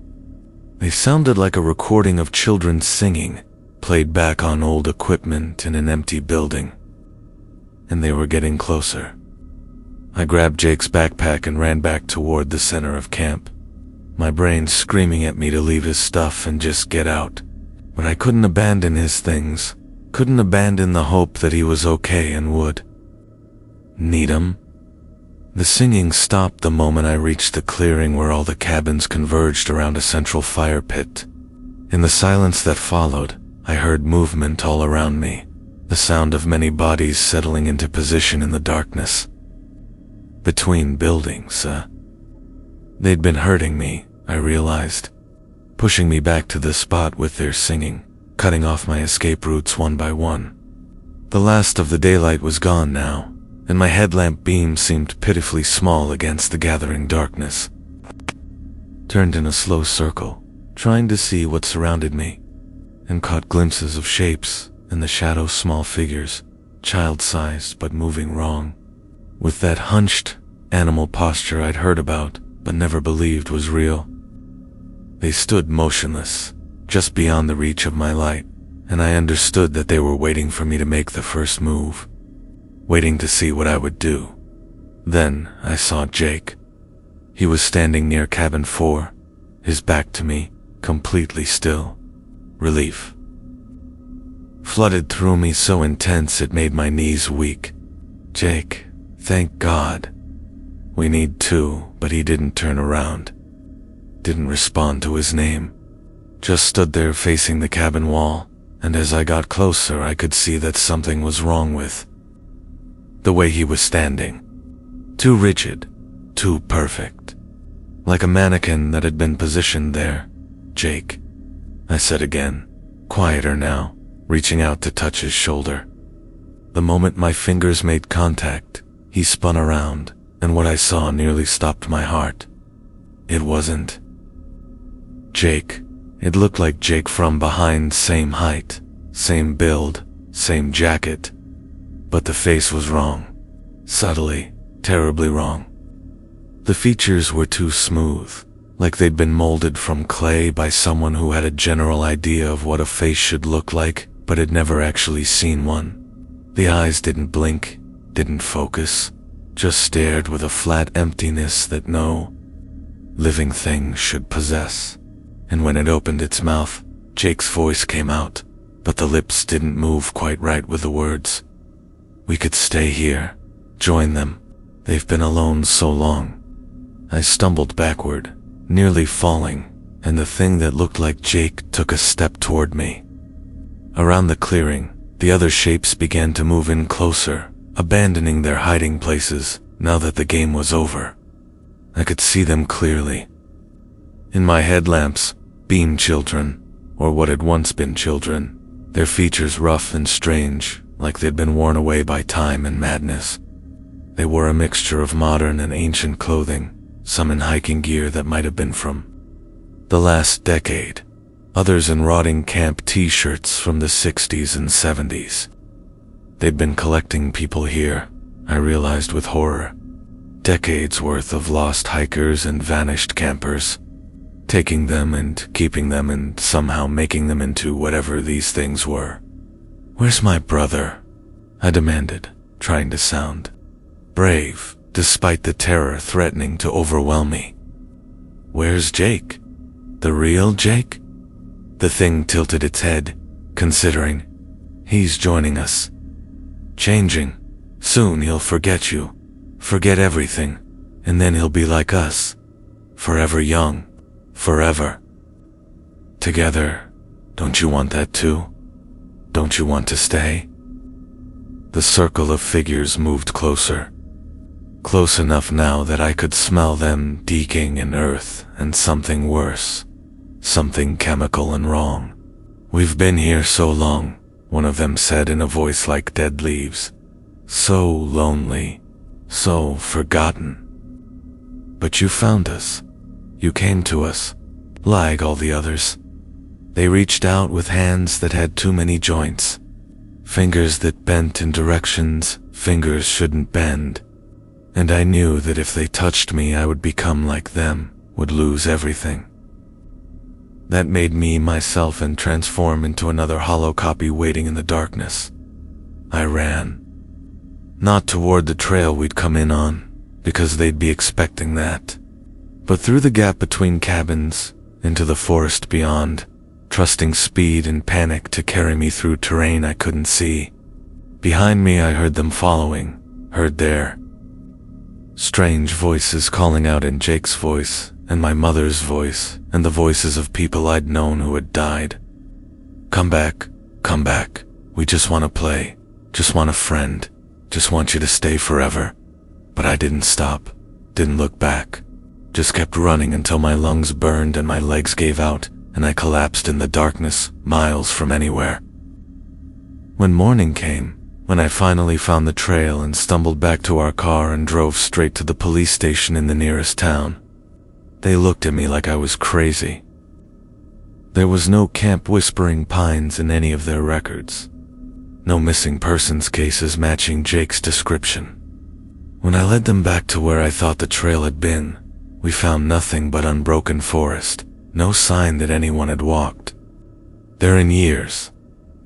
They sounded like a recording of children singing, played back on old equipment in an empty building. And they were getting closer. I grabbed Jake's backpack and ran back toward the center of camp, my brain screaming at me to leave his stuff and just get out. But I couldn't abandon his things, couldn't abandon the hope that he was okay and would need him. The singing stopped the moment I reached the clearing where all the cabins converged around a central fire pit. In the silence that followed, I heard movement all around me, the sound of many bodies settling into position in the darkness. Between buildings, they'd been hurting me, I realized, pushing me back to the spot with their singing, cutting off my escape routes one by one. The last of the daylight was gone now, and my headlamp beam seemed pitifully small against the gathering darkness. Turned in a slow circle, trying to see what surrounded me, and caught glimpses of shapes in the shadows, small figures, child-sized but moving wrong, with that hunched, animal posture I'd heard about but never believed was real. They stood motionless, just beyond the reach of my light, and I understood that they were waiting for me to make the first move, waiting to see what I would do. Then I saw Jake. He was standing near cabin 4, his back to me, completely still. Relief flooded through me so intense it made my knees weak. Jake, thank God. We need two, but he didn't turn around. didn't respond to his name. Just stood there facing the cabin wall, and as I got closer I could see that something was wrong with the way he was standing. Too rigid, too perfect. Like a mannequin that had been positioned there. "Jake," I said again, quieter now, reaching out to touch his shoulder. The moment my fingers made contact, he spun around, and what I saw nearly stopped my heart. It wasn't Jake. It looked like Jake from behind, same height, same build, same jacket. But the face was wrong. Subtly, terribly wrong. The features were too smooth, like they'd been molded from clay by someone who had a general idea of what a face should look like, but had never actually seen one. The eyes didn't blink, didn't focus, just stared with a flat emptiness that no living thing should possess. And when it opened its mouth, Jake's voice came out, but the lips didn't move quite right with the words. "We could stay here. Join them. They've been alone so long." I stumbled backward, nearly falling, and the thing that looked like Jake took a step toward me. Around the clearing, the other shapes began to move in closer, abandoning their hiding places now that the game was over. I could see them clearly. In my headlamps, beam children, or what had once been children, their features rough and strange, like they'd been worn away by time and madness. They wore a mixture of modern and ancient clothing, some in hiking gear that might have been from the last decade, others in rotting camp t-shirts from the 60s and 70s. They'd been collecting people here, I realized with horror. Decades worth of lost hikers and vanished campers, taking them and keeping them and somehow making them into whatever these things were. "Where's my brother?" I demanded, trying to sound brave, despite the terror threatening to overwhelm me. "Where's Jake? The real Jake?" The thing tilted its head, considering. "He's joining us. Changing. Soon he'll forget you. Forget everything. And then he'll be like us. Forever young. Forever. Together. Don't you want that too? Don't you want to stay?" The circle of figures moved closer. Close enough now that I could smell them decaying in earth and something worse. Something chemical and wrong. "We've been here so long," one of them said in a voice like dead leaves. "So lonely. So forgotten. But you found us. You came to us, like all the others." They reached out with hands that had too many joints. Fingers that bent in directions fingers shouldn't bend. And I knew that if they touched me I would become like them, would lose everything. That made me myself and transform into another hollow copy waiting in the darkness. I ran. Not toward the trail we'd come in on, because they'd be expecting that, but through the gap between cabins, into the forest beyond, trusting speed and panic to carry me through terrain I couldn't see. Behind me I heard them following, heard their strange voices calling out in Jake's voice, and my mother's voice, and the voices of people I'd known who had died. Come back, we just want to play, just want a friend, just want you to stay forever." But I didn't stop, didn't look back, just kept running until my lungs burned and my legs gave out, and I collapsed in the darkness, miles from anywhere. When morning came, when I finally found the trail and stumbled back to our car and drove straight to the police station in the nearest town, they looked at me like I was crazy. There was no Camp Whispering Pines in any of their records. No missing persons cases matching Jake's description. When I led them back to where I thought the trail had been, we found nothing but unbroken forest, no sign that anyone had walked there in years.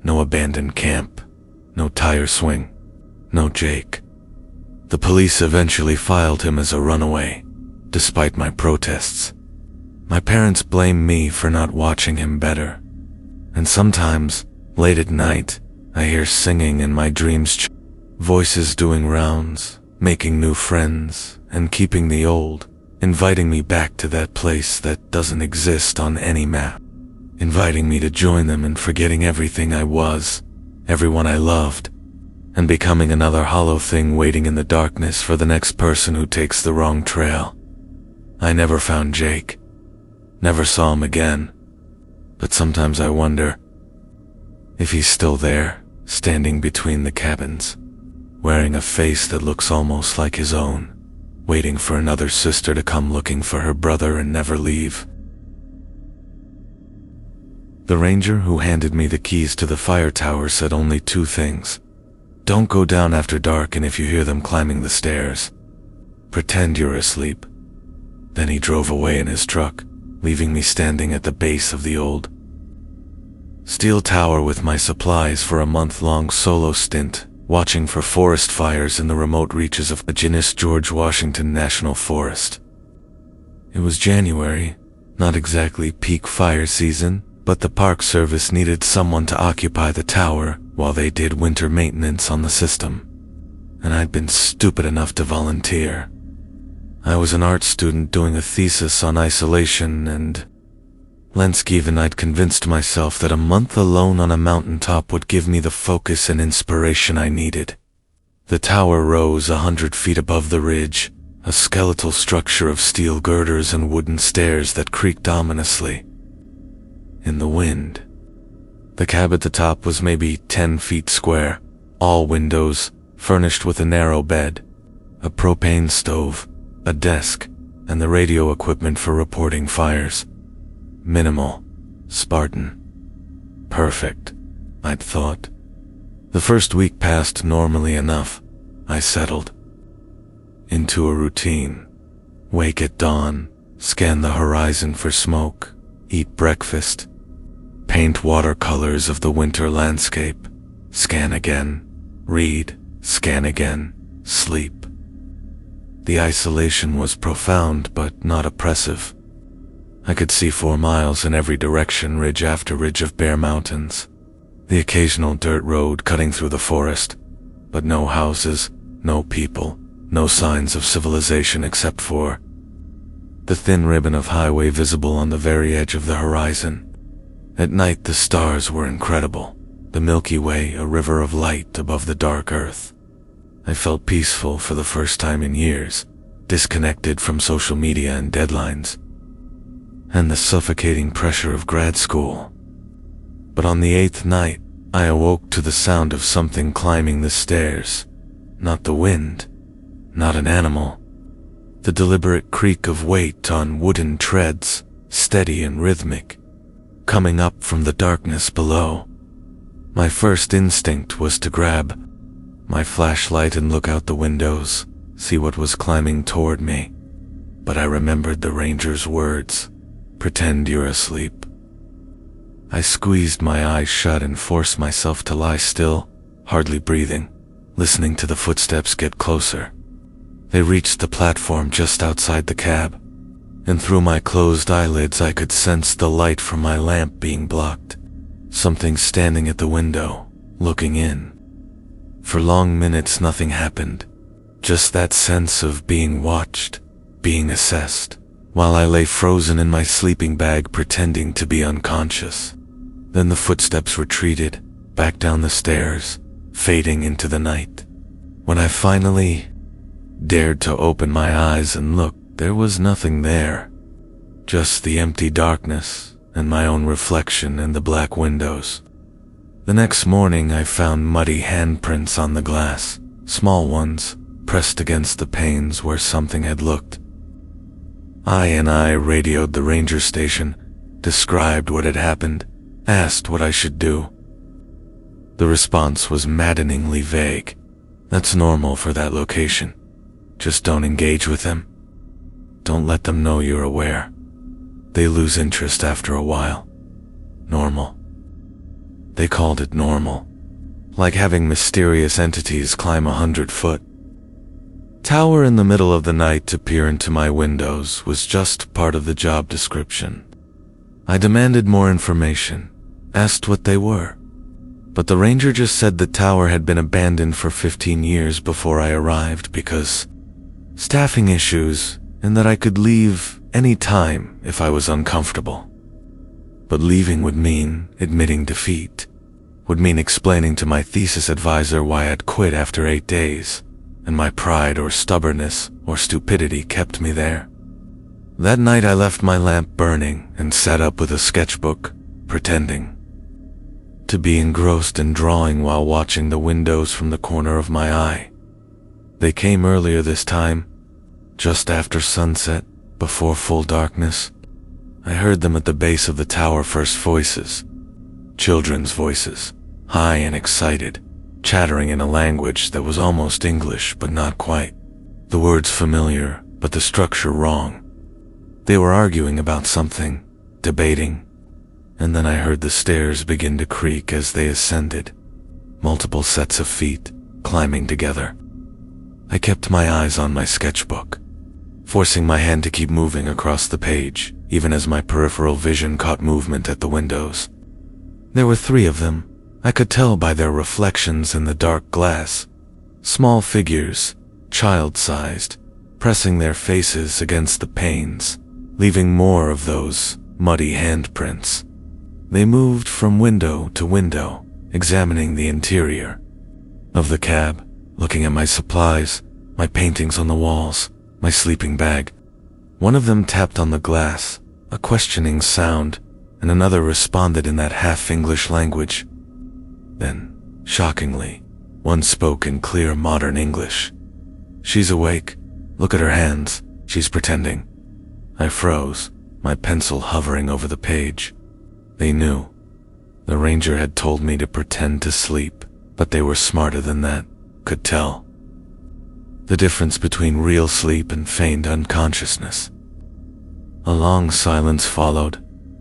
No abandoned camp, no tire swing, no Jake. The police eventually filed him as a runaway, despite my protests. My parents blame me for not watching him better. And sometimes, late at night, I hear singing in my dreams, voices doing rounds, making new friends, and keeping the old, inviting me back to that place that doesn't exist on any map, inviting me to join them in forgetting everything I was, everyone I loved, and becoming another hollow thing waiting in the darkness for the next person who takes the wrong trail. I never found Jake, never saw him again, but sometimes I wonder if he's still there, standing between the cabins, wearing a face that looks almost like his own, waiting for another sister to come looking for her brother and never leave. The ranger who handed me the keys to the fire tower said only two things. Don't go down after dark, and if you hear them climbing the stairs, pretend you're asleep. Then he drove away in his truck, leaving me standing at the base of the old steel tower with my supplies for a month-long solo stint, watching for forest fires in the remote reaches of the George Washington National Forest. It was January, not exactly peak fire season, but the Park Service needed someone to occupy the tower while they did winter maintenance on the system, and I'd been stupid enough to volunteer. I was an art student doing a thesis on isolation, and Lenskiven, I'd convinced myself that a month alone on a mountaintop would give me the focus and inspiration I needed. The tower rose 100 feet above the ridge, a skeletal structure of steel girders and wooden stairs that creaked ominously in the wind. The cab at the top was maybe 10 feet square, all windows, furnished with a narrow bed, a propane stove, a desk, and the radio equipment for reporting fires. Minimal, Spartan. Perfect, I'd thought. The first week passed normally enough. I settled into a routine. Wake at dawn, scan the horizon for smoke, eat breakfast, paint watercolors of the winter landscape, scan again, read, scan again, sleep. The isolation was profound but not oppressive. I could see 4 miles in every direction, ridge after ridge of bare mountains, the occasional dirt road cutting through the forest, but no houses, no people, no signs of civilization except for the thin ribbon of highway visible on the very edge of the horizon. At night the stars were incredible, the Milky Way a river of light above the dark earth. I felt peaceful for the first time in years, disconnected from social media and deadlines, and the suffocating pressure of grad school. But on the 8th night, I awoke to the sound of something climbing the stairs. Not the wind, not an animal. The deliberate creak of weight on wooden treads, steady and rhythmic, coming up from the darkness below. My first instinct was to grab my flashlight and look out the windows, see what was climbing toward me. But I remembered the ranger's words. Pretend you're asleep. I squeezed my eyes shut and forced myself to lie still, hardly breathing, listening to the footsteps get closer. They reached the platform just outside the cab, and through my closed eyelids I could sense the light from my lamp being blocked. Something standing at the window, looking in. For long minutes nothing happened, just that sense of being watched, being assessed, while I lay frozen in my sleeping bag pretending to be unconscious. Then the footsteps retreated, back down the stairs, fading into the night. When I finally dared to open my eyes and look, there was nothing there. Just the empty darkness and my own reflection in the black windows. The next morning I found muddy handprints on the glass, small ones, pressed against the panes where something had looked. I radioed the ranger station, described what had happened, asked what I should do. The response was maddeningly vague. That's normal for that location. Just don't engage with them. Don't let them know you're aware. They lose interest after a while. Normal. They called it normal. Like having mysterious entities climb 100-foot. Tower in the middle of the night to peer into my windows was just part of the job description. I demanded more information, asked what they were, but the ranger just said the tower had been abandoned for 15 years before I arrived because staffing issues and that I could leave any time if I was uncomfortable. But leaving would mean admitting defeat, would mean explaining to my thesis advisor why I'd quit after 8 days, and my pride or stubbornness or stupidity kept me there. That night I left my lamp burning and sat up with a sketchbook, pretending to be engrossed in drawing while watching the windows from the corner of my eye. They came earlier this time, just after sunset, before full darkness. I heard them at the base of the tower, first voices, children's voices, high and excited, chattering in a language that was almost English but not quite. The words familiar, but the structure wrong. They were arguing about something, debating, and then I heard the stairs begin to creak as they ascended, multiple sets of feet climbing together. I kept my eyes on my sketchbook, forcing my hand to keep moving across the page, even as my peripheral vision caught movement at the windows. There were 3 of them. I could tell by their reflections in the dark glass. Small figures, child-sized, pressing their faces against the panes, leaving more of those muddy handprints. They moved from window to window, examining the interior of the cab, looking at my supplies, my paintings on the walls, my sleeping bag. One of them tapped on the glass, a questioning sound, and another responded in that half-English language. Then, shockingly, one spoke in clear modern English. "She's awake. Look at her hands. She's pretending." I froze, my pencil hovering over the page. They knew. The ranger had told me to pretend to sleep, but they were smarter than that, could tell the difference between real sleep and feigned unconsciousness. A long silence followed,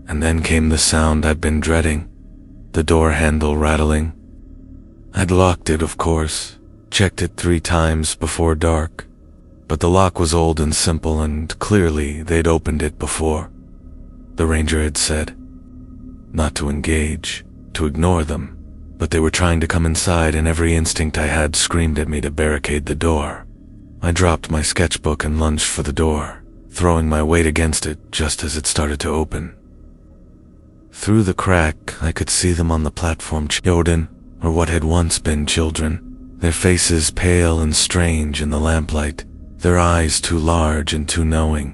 and then came the sound I'd been dreading, the door handle rattling. I'd locked it, of course, checked it 3 times before dark, but the lock was old and simple, and clearly they'd opened it before. The ranger had said not to engage, to ignore them, but they were trying to come inside, and every instinct I had screamed at me to barricade the door. I dropped my sketchbook and lunged for the door, throwing my weight against it just as it started to open. Through the crack, I could see them on the platform, children, or what had once been children, their faces pale and strange in the lamplight, their eyes too large and too knowing.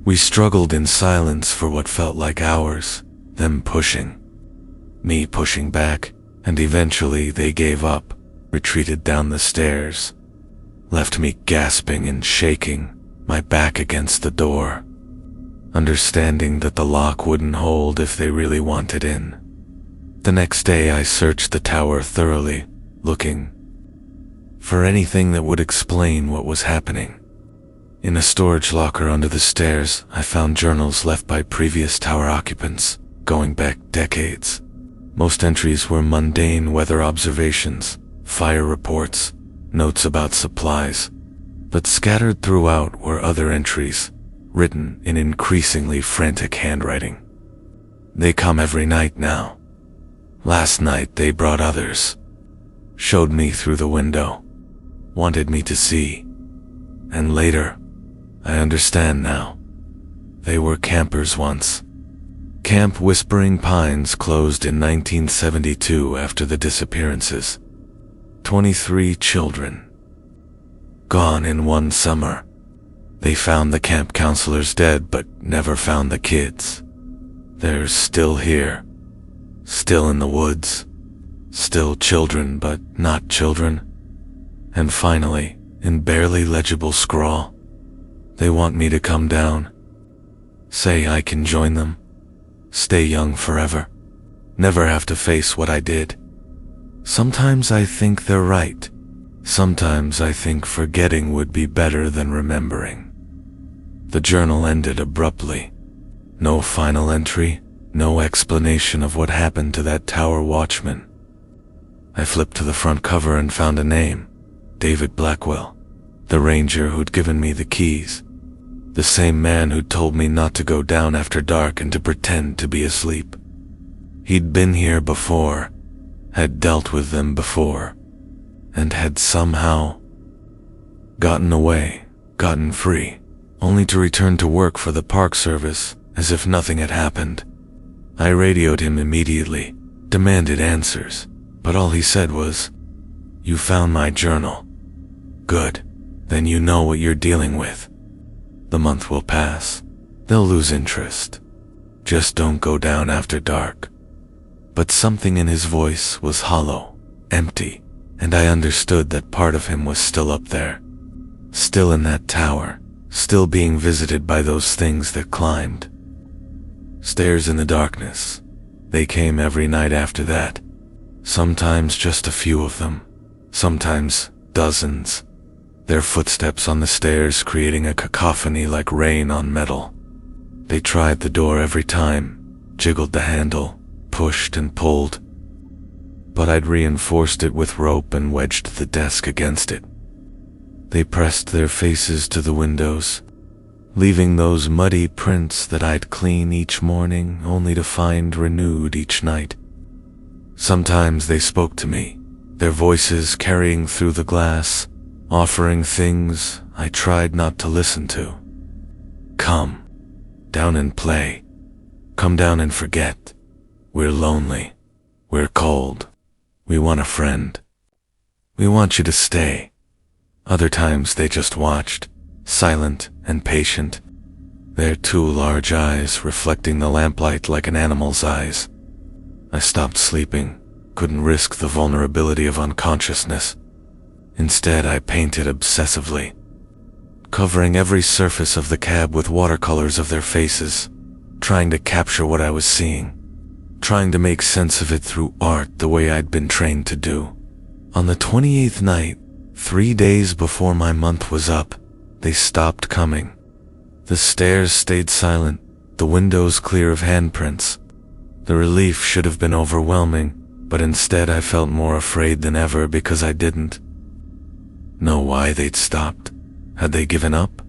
We struggled in silence for what felt like hours, them pushing, me pushing back, and eventually they gave up, retreated down the stairs, left me gasping and shaking, my back against the door, understanding that the lock wouldn't hold if they really wanted in. The next day I searched the tower thoroughly, looking for anything that would explain what was happening. In a storage locker under the stairs, I found journals left by previous tower occupants, going back decades. Most entries were mundane weather observations, fire reports, notes about supplies, but scattered throughout were other entries, written in increasingly frantic handwriting. They come every night now. Last night they brought others, showed me through the window, wanted me to see, and later, I understand now. They were campers once. Camp Whispering Pines closed in 1972 after the disappearances. 23 children. Gone in one summer. They found the camp counselors dead but never found the kids. They're still here. Still in the woods. Still children but not children. And finally, in barely legible scrawl, they want me to come down. Say I can join them. Stay young forever. Never have to face what I did. Sometimes I think they're right. Sometimes I think forgetting would be better than remembering. The journal ended abruptly. No final entry, no explanation of what happened to that tower watchman. I flipped to the front cover and found a name, David Blackwell, the ranger who'd given me the keys. The same man who'd told me not to go down after dark and to pretend to be asleep. He'd been here before, had dealt with them before, and had somehow gotten away, gotten free, only to return to work for the Park Service as if nothing had happened. I radioed him immediately, demanded answers, but all he said was, "You found my journal. Good, then you know what you're dealing with. The month will pass. They'll lose interest. Just don't go down after dark." But something in his voice was hollow, empty, and I understood that part of him was still up there. Still in that tower, still being visited by those things that climbed. Stairs in the darkness. They came every night after that. Sometimes just a few of them. Sometimes dozens. Their footsteps on the stairs creating a cacophony like rain on metal. They tried the door every time, jiggled the handle, pushed and pulled. But I'd reinforced it with rope and wedged the desk against it. They pressed their faces to the windows, leaving those muddy prints that I'd clean each morning only to find renewed each night. Sometimes they spoke to me, their voices carrying through the glass, offering things I tried not to listen to. "Come down and play. Come down and forget. We're lonely. We're cold. We want a friend. We want you to stay." Other times they just watched, silent and patient, their two large eyes reflecting the lamplight like an animal's eyes. I stopped sleeping, couldn't risk the vulnerability of unconsciousness. Instead, I painted obsessively, covering every surface of the cab with watercolors of their faces, trying to capture what I was seeing, trying to make sense of it through art the way I'd been trained to do. On the 28th night, 3 days before my month was up, they stopped coming. The stairs stayed silent, the windows clear of handprints. The relief should have been overwhelming, but instead I felt more afraid than ever because I didn't know why they'd stopped. Had they given up?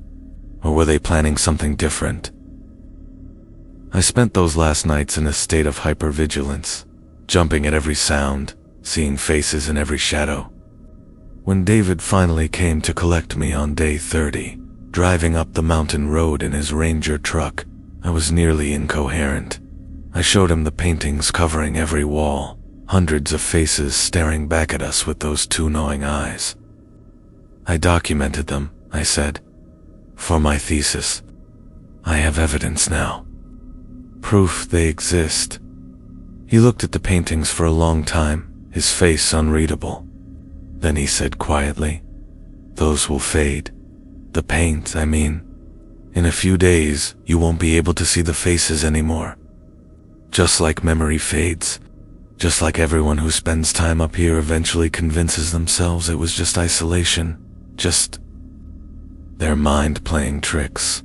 Or were they planning something different? I spent those last nights in a state of hypervigilance, jumping at every sound, seeing faces in every shadow. When David finally came to collect me on day 30, driving up the mountain road in his Ranger truck, I was nearly incoherent. I showed him the paintings covering every wall, hundreds of faces staring back at us with those two gnawing eyes. "I documented them," I said, "for my thesis. I have evidence now. Proof they exist." He looked at the paintings for a long time, his face unreadable. Then he said quietly, "Those will fade. The paint, I mean. In a few days, you won't be able to see the faces anymore. Just like memory fades, just like everyone who spends time up here eventually convinces themselves it was just isolation, just their mind playing tricks."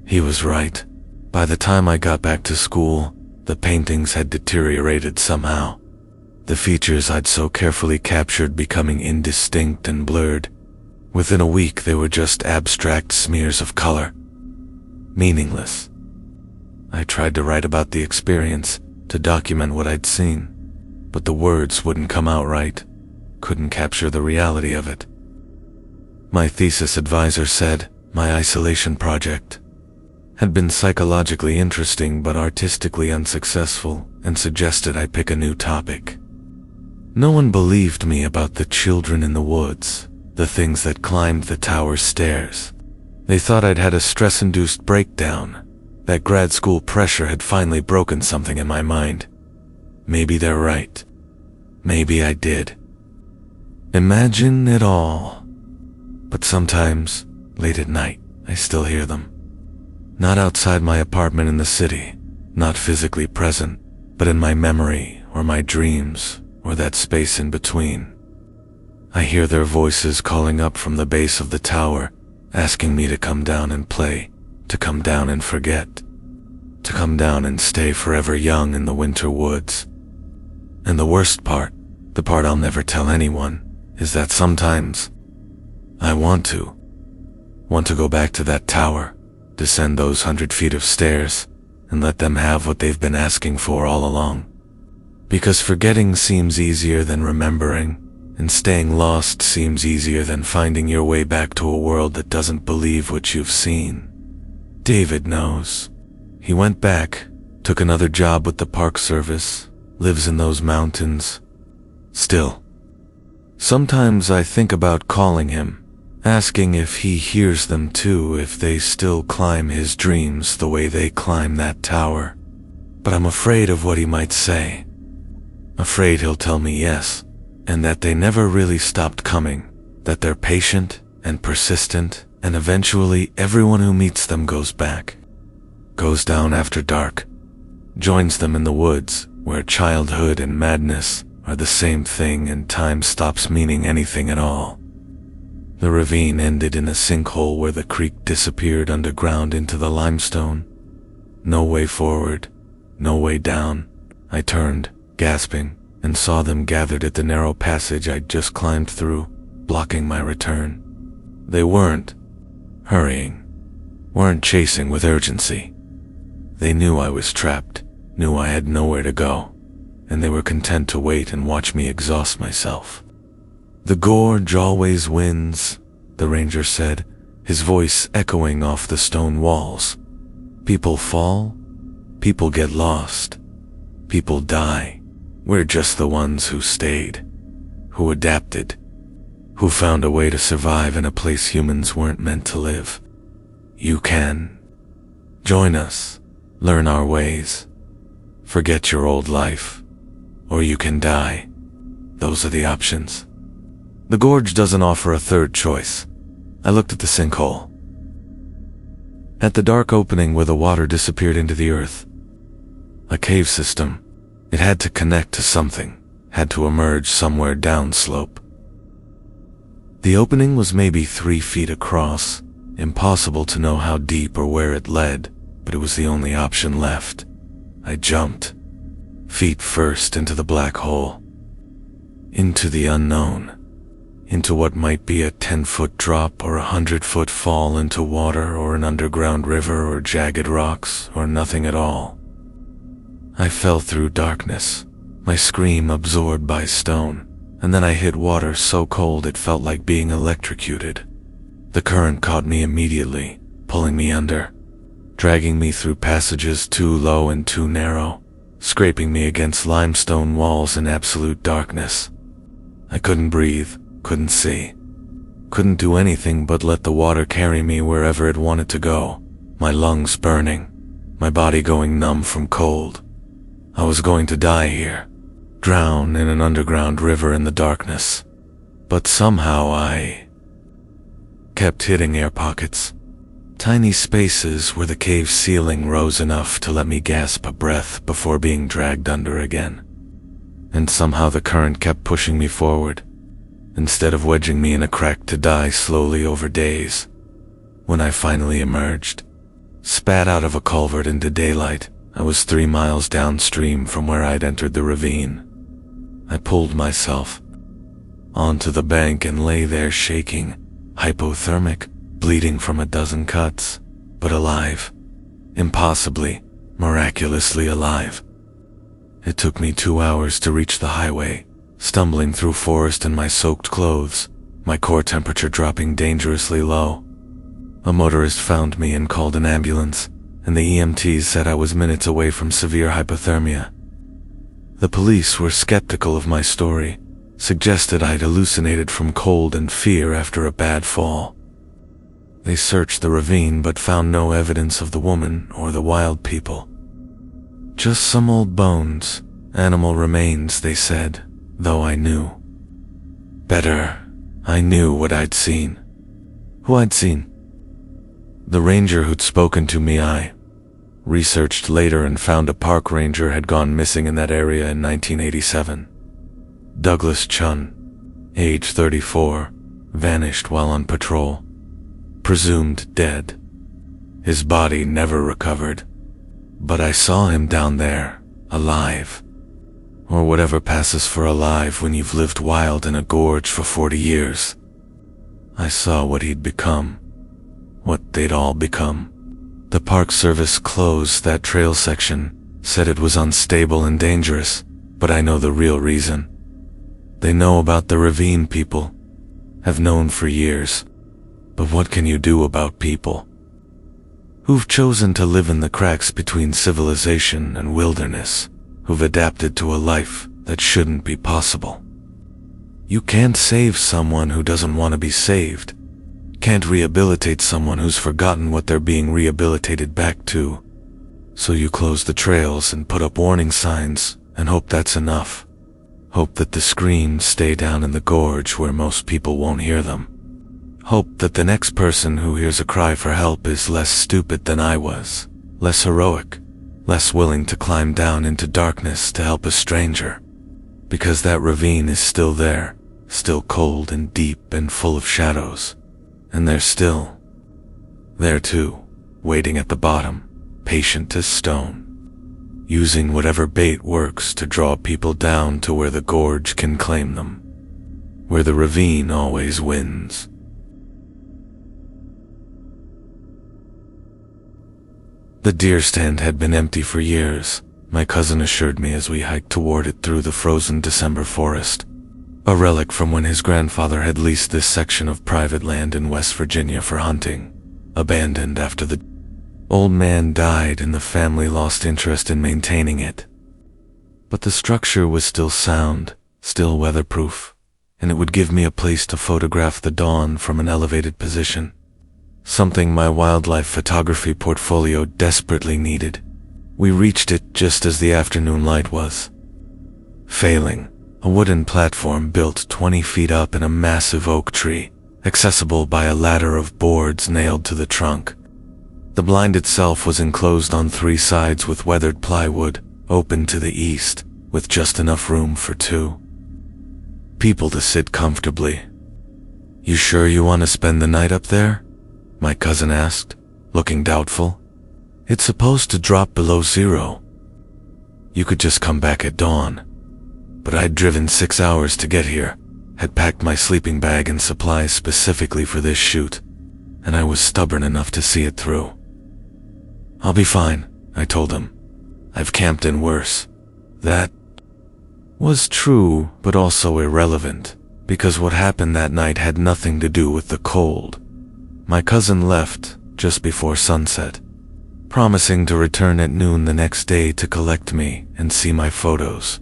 He was right. By the time I got back to school, the paintings had deteriorated somehow. The features I'd so carefully captured becoming indistinct and blurred. Within a week they were just abstract smears of color. Meaningless. I tried to write about the experience, to document what I'd seen, but the words wouldn't come out right, couldn't capture the reality of it. My thesis advisor said my isolation project had been psychologically interesting but artistically unsuccessful, and suggested I pick a new topic. No one believed me about the children in the woods, the things that climbed the tower stairs. They thought I'd had a stress-induced breakdown, that grad school pressure had finally broken something in my mind. Maybe they're right. Maybe I did. Imagine it all. But sometimes, late at night, I still hear them. Not outside my apartment in the city, not physically present, but in my memory or my dreams or that space in between. I hear their voices calling up from the base of the tower, asking me to come down and play, to come down and forget, to come down and stay forever young in the winter woods. And the worst part, the part I'll never tell anyone, is that sometimes I want to go back to that tower, descend those 100 feet of stairs, and let them have what they've been asking for all along. Because forgetting seems easier than remembering, and staying lost seems easier than finding your way back to a world that doesn't believe what you've seen. David knows. He went back, took another job with the Park Service, lives in those mountains. Still, sometimes I think about calling him, asking if he hears them too, if they still climb his dreams the way they climb that tower. But I'm afraid of what he might say. Afraid he'll tell me yes, and that they never really stopped coming, that they're patient and persistent, and eventually everyone who meets them goes back, goes down after dark, joins them in the woods where childhood and madness are the same thing and time stops meaning anything at all. The ravine ended in a sinkhole where the creek disappeared underground into the limestone. No way forward, no way down. I turned, gasping, and saw them gathered at the narrow passage I'd just climbed through, blocking my return. They weren't hurrying, weren't chasing with urgency. They knew I was trapped, knew I had nowhere to go, and they were content to wait and watch me exhaust myself. "The gorge always wins," the ranger said, his voice echoing off the stone walls. "People fall, people get lost, people die. We're just the ones who stayed, who adapted, who found a way to survive in a place humans weren't meant to live. You can join us, learn our ways, forget your old life, or you can die. Those are the options." The gorge doesn't offer a third choice. I looked at the sinkhole, at the dark opening where the water disappeared into the earth. A cave system. It had to connect to something, had to emerge somewhere downslope. The opening was maybe 3 feet across, impossible to know how deep or where it led, but it was the only option left. I jumped, feet first into the black hole, into the unknown, into what might be a 10-foot drop or a 100-foot fall into water or an underground river or jagged rocks or nothing at all. I fell through darkness, my scream absorbed by stone, and then I hit water so cold it felt like being electrocuted. The current caught me immediately, pulling me under, dragging me through passages too low and too narrow, scraping me against limestone walls in absolute darkness. I couldn't breathe, couldn't see, couldn't do anything but let the water carry me wherever it wanted to go, my lungs burning, my body going numb from cold. I was going to die here, drown in an underground river in the darkness. But somehow I kept hitting air pockets, tiny spaces where the cave ceiling rose enough to let me gasp a breath before being dragged under again. And somehow the current kept pushing me forward, instead of wedging me in a crack to die slowly over days. When I finally emerged, spat out of a culvert into daylight, I was 3 miles downstream from where I'd entered the ravine. I pulled myself onto the bank and lay there shaking, hypothermic, bleeding from a dozen cuts, but alive. Impossibly, miraculously alive. It took me 2 hours to reach the highway, stumbling through forest in my soaked clothes, my core temperature dropping dangerously low. A motorist found me and called an ambulance, and the EMTs said I was minutes away from severe hypothermia. The police were skeptical of my story, suggested I'd hallucinated from cold and fear after a bad fall. They searched the ravine but found no evidence of the woman or the wild people. Just some old bones, animal remains, they said, though I knew. Better, I knew what I'd seen. Who I'd seen? The ranger who'd spoken to me. I researched later and found a park ranger had gone missing in that area in 1987. Douglas Chun, age 34, vanished while on patrol. Presumed dead. His body never recovered. But I saw him down there, alive. Or whatever passes for alive when you've lived wild in a gorge for 40 years. I saw what he'd become. What they'd all become. The Park Service closed that trail section, said it was unstable and dangerous, but I know the real reason. They know about the ravine people, have known for years. But what can you do about people who've chosen to live in the cracks between civilization and wilderness, who've adapted to a life that shouldn't be possible. You can't save someone who doesn't want to be saved. Can't rehabilitate someone who's forgotten what they're being rehabilitated back to. So you close the trails and put up warning signs and hope that's enough. Hope that the screams stay down in the gorge where most people won't hear them. Hope that the next person who hears a cry for help is less stupid than I was, less heroic, less willing to climb down into darkness to help a stranger. Because that ravine is still there, still cold and deep and full of shadows. And they're still there too, waiting at the bottom, patient as stone, using whatever bait works to draw people down to where the gorge can claim them, where the ravine always wins. The deer stand had been empty for years, my cousin assured me as we hiked toward it through the frozen December forest, a relic from when his grandfather had leased this section of private land in West Virginia for hunting, abandoned after the old man died and the family lost interest in maintaining it. But the structure was still sound, still weatherproof, and it would give me a place to photograph the dawn from an elevated position. Something my wildlife photography portfolio desperately needed. We reached it just as the afternoon light was failing, a wooden platform built 20 feet up in a massive oak tree, accessible by a ladder of boards nailed to the trunk. The blind itself was enclosed on 3 sides with weathered plywood, open to the east, with just enough room for 2 people to sit comfortably. "You sure you want to spend the night up there?" my cousin asked, looking doubtful. "It's supposed to drop below 0. You could just come back at dawn." But I'd driven 6 hours to get here, had packed my sleeping bag and supplies specifically for this shoot, and I was stubborn enough to see it through. "I'll be fine," I told him. "I've camped in worse." That was true, but also irrelevant, because what happened that night had nothing to do with the cold. My cousin left just before sunset, promising to return at noon the next day to collect me and see my photos.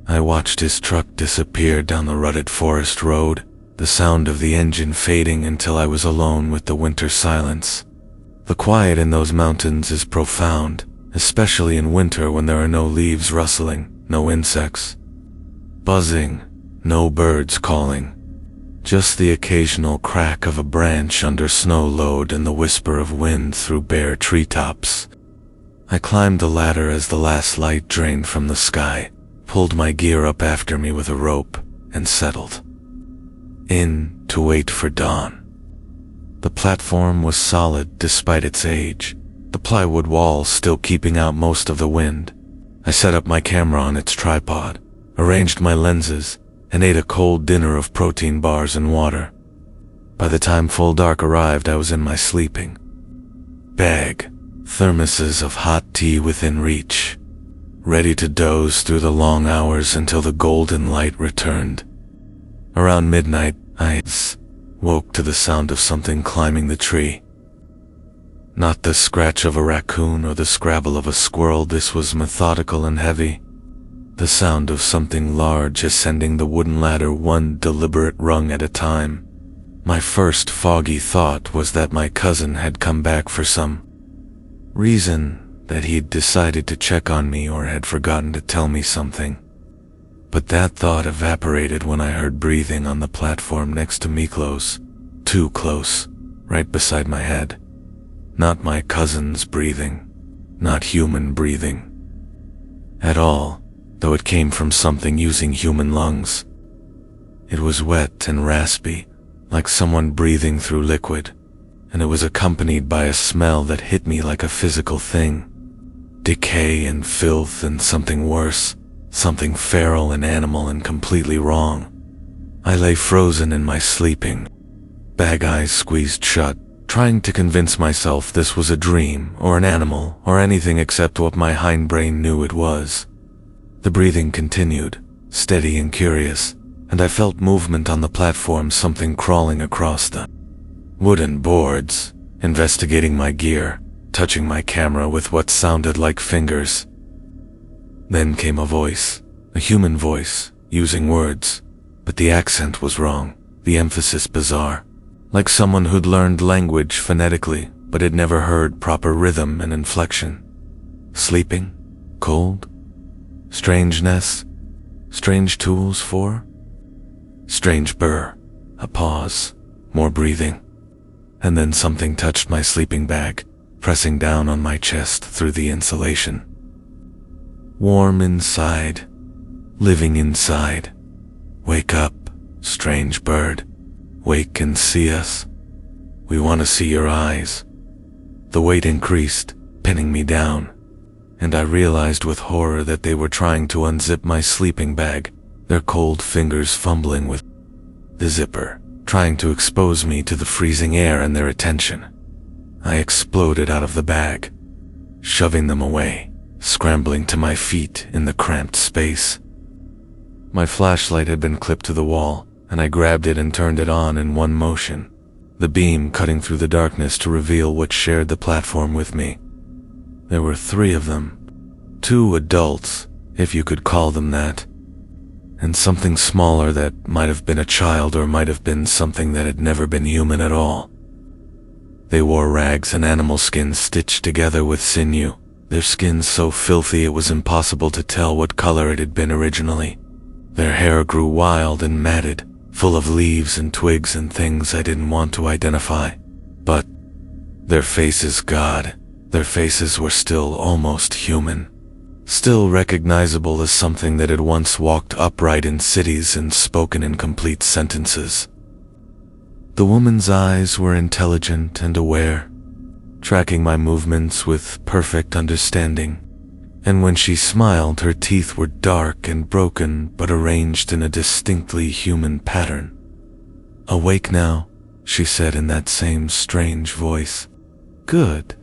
I watched his truck disappear down the rutted forest road, the sound of the engine fading until I was alone with the winter silence. The quiet in those mountains is profound, especially in winter when there are no leaves rustling, no insects buzzing, no birds calling. Just the occasional crack of a branch under snow load and the whisper of wind through bare treetops. I climbed the ladder as the last light drained from the sky, pulled my gear up after me with a rope, and settled in to wait for dawn. The platform was solid despite its age, the plywood walls still keeping out most of the wind. I set up my camera on its tripod, arranged my lenses, and ate a cold dinner of protein bars and water. By the time full dark arrived, I was in my sleeping bag, thermoses of hot tea within reach, ready to doze through the long hours until the golden light returned. Around midnight, I woke to the sound of something climbing the tree. Not the scratch of a raccoon or the scrabble of a squirrel. This was methodical and heavy. The sound of something large ascending the wooden ladder, one deliberate rung at a time. My first foggy thought was that my cousin had come back for some reason, that he'd decided to check on me or had forgotten to tell me something. But that thought evaporated when I heard breathing on the platform next to me, close, too close, right beside my head. Not my cousin's breathing, not human breathing at all, though it came from something using human lungs. It was wet and raspy, like someone breathing through liquid, and it was accompanied by a smell that hit me like a physical thing. Decay and filth and something worse, something feral and animal and completely wrong. I lay frozen in my sleeping, bag eyes squeezed shut, trying to convince myself this was a dream or an animal or anything except what my hindbrain knew it was. The breathing continued, steady and curious, and I felt movement on the platform, something crawling across the wooden boards, investigating my gear, touching my camera with what sounded like fingers. Then came a voice, a human voice, using words, but the accent was wrong, the emphasis bizarre, like someone who'd learned language phonetically but had never heard proper rhythm and inflection. Sleeping? Cold? Strangeness? Strange tools for? Strange burr. A pause. More breathing. And then something touched my sleeping bag, pressing down on my chest through the insulation. Warm inside. Living inside. Wake up, strange bird. Wake and see us. We want to see your eyes. The weight increased, pinning me down, and I realized with horror that they were trying to unzip my sleeping bag, their cold fingers fumbling with the zipper, trying to expose me to the freezing air and their attention. I exploded out of the bag, shoving them away, scrambling to my feet in the cramped space. My flashlight had been clipped to the wall, and I grabbed it and turned it on in one motion, the beam cutting through the darkness to reveal what shared the platform with me. There were 3 of them, 2 adults, if you could call them that, and something smaller that might have been a child or might have been something that had never been human at all. They wore rags and animal skins stitched together with sinew, their skins so filthy it was impossible to tell what color it had been originally. Their hair grew wild and matted, full of leaves and twigs and things I didn't want to identify. But their faces, God, their faces were still almost human. Still recognizable as something that had once walked upright in cities and spoken in complete sentences. The woman's eyes were intelligent and aware, tracking my movements with perfect understanding, and when she smiled, her teeth were dark and broken but arranged in a distinctly human pattern. "Awake now," she said in that same strange voice. "Good.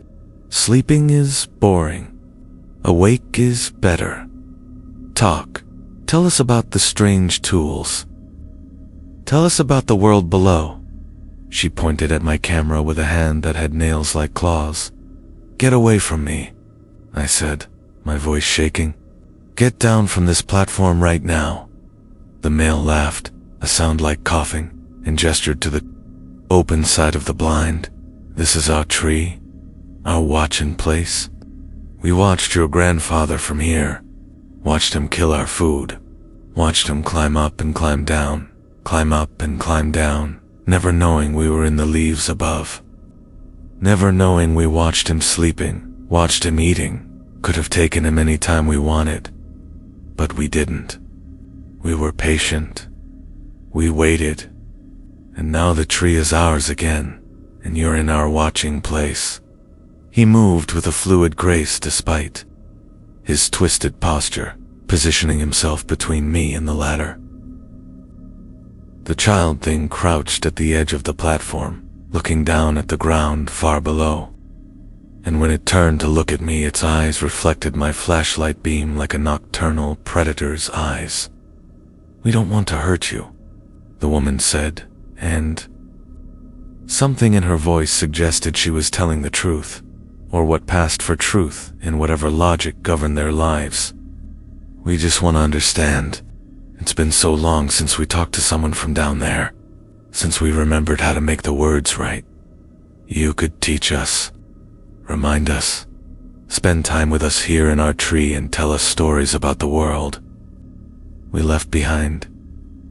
Sleeping is boring. Awake is better. Talk. Tell us about the strange tools. Tell us about the world below." She pointed at my camera with a hand that had nails like claws. "Get away from me," I said, my voice shaking. "Get down from this platform right now." The male laughed, a sound like coughing, and gestured to the open side of the blind. "This is our tree, our watching place. We watched your grandfather from here, watched him kill our food, watched him climb up and climb down, climb up and climb down, never knowing we were in the leaves above. Never knowing we watched him sleeping, watched him eating, could have taken him any time we wanted. But we didn't. We were patient. We waited. And now the tree is ours again, and you're in our watching place." He moved with a fluid grace despite his twisted posture, positioning himself between me and the ladder. The child thing crouched at the edge of the platform, looking down at the ground far below. And when it turned to look at me, its eyes reflected my flashlight beam like a nocturnal predator's eyes. "We don't want to hurt you," the woman said, and something in her voice suggested she was telling the truth, or what passed for truth in whatever logic governed their lives. "We just want to understand. It's been so long since we talked to someone from down there, since we remembered how to make the words right. You could teach us, remind us, spend time with us here in our tree and tell us stories about the world we left behind."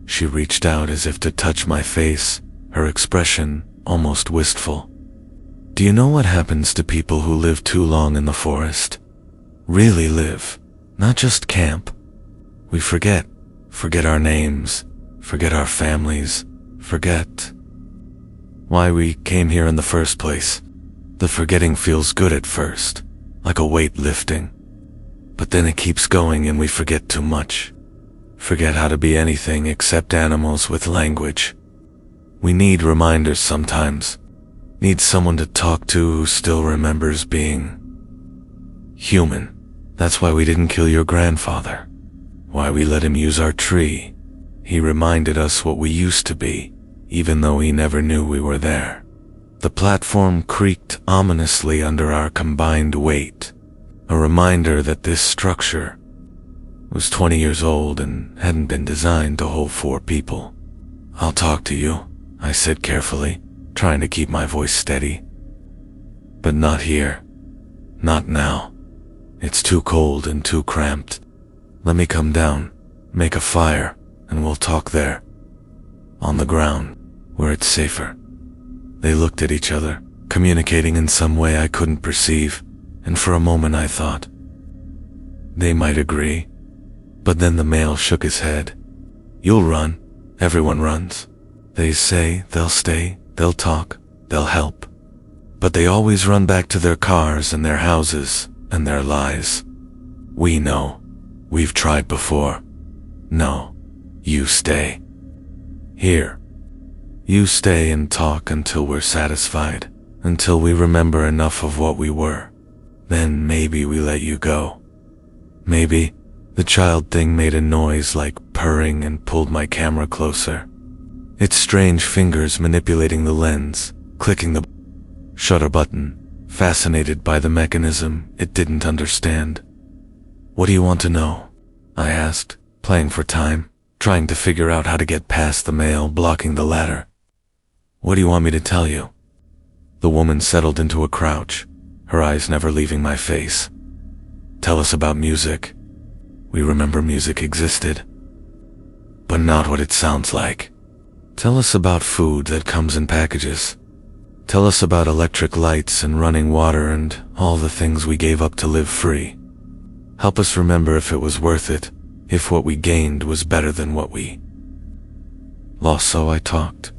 She reached out as if to touch my face, her expression almost wistful. "Do you know what happens to people who live too long in the forest? Really live, not just camp. We forget our names, forget our families, forget why we came here in the first place. The forgetting feels good at first, like a weight lifting. But then it keeps going and we forget too much. Forget how to be anything except animals with language. We need reminders sometimes. Need someone to talk to who still remembers being human. That's why we didn't kill your grandfather. Why we let him use our tree. He reminded us what we used to be, even though he never knew we were there. The platform creaked ominously under our combined weight, a reminder that this structure was 20 years old and hadn't been designed to hold 4 people. "I'll talk to you," I said carefully, trying to keep my voice steady. "But not here. Not now. It's too cold and too cramped. Let me come down, make a fire, and we'll talk there. On the ground, where it's safer." They looked at each other, communicating in some way I couldn't perceive, and for a moment I thought they might agree. But then the male shook his head. "You'll run. Everyone runs. They say they'll stay, they'll talk, they'll help. But they always run back to their cars and their houses and their lies. We know. We've tried before. No, you stay. Here. You stay and talk until we're satisfied, until we remember enough of what we were. Then maybe we let you go. Maybe." The child thing made a noise like purring and pulled my camera closer. Its strange fingers manipulating the lens, clicking the shutter button, fascinated by the mechanism it didn't understand. "What do you want to know?" I asked, playing for time, trying to figure out how to get past the male blocking the ladder. "What do you want me to tell you?" The woman settled into a crouch, her eyes never leaving my face. "Tell us about music. We remember music existed, but not what it sounds like. Tell us about food that comes in packages. Tell us about electric lights and running water and all the things we gave up to live free. Help us remember if it was worth it, if what we gained was better than what we lost." So I talked.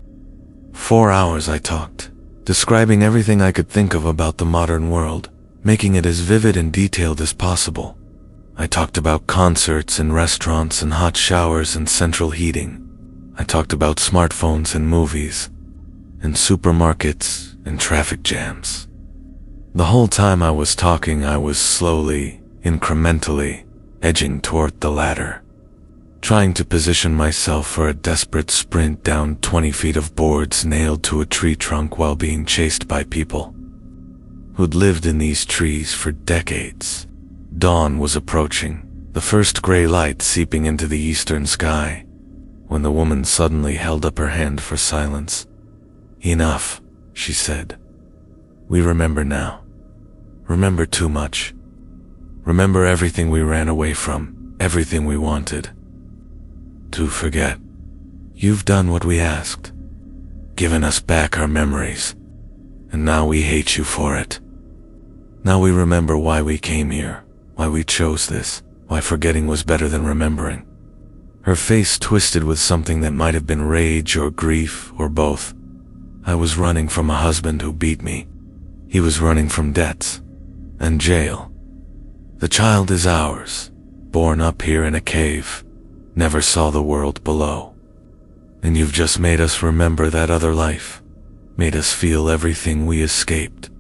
4 hours I talked, describing everything I could think of about the modern world, making it as vivid and detailed as possible. I talked about concerts and restaurants and hot showers and central heating. I talked about smartphones and movies, and supermarkets and traffic jams. The whole time I was talking, I was slowly, incrementally, edging toward the ladder, trying to position myself for a desperate sprint down 20 feet of boards nailed to a tree trunk while being chased by people who'd lived in these trees for decades. Dawn was approaching, the first gray light seeping into the eastern sky, when the woman suddenly held up her hand for silence. "Enough," she said. "We remember now. Remember too much. Remember everything we ran away from, everything we wanted. To forget. You've done what we asked, given us back our memories, and now we hate you for it. Now we remember why we came here. Why we chose this, why forgetting was better than remembering." Her face twisted with something that might have been rage or grief or both. I was running from a husband who beat me. He was running from debts and jail. The child is ours, born up here in a cave, never saw the world below. And you've just made us remember that other life, made us feel everything we escaped.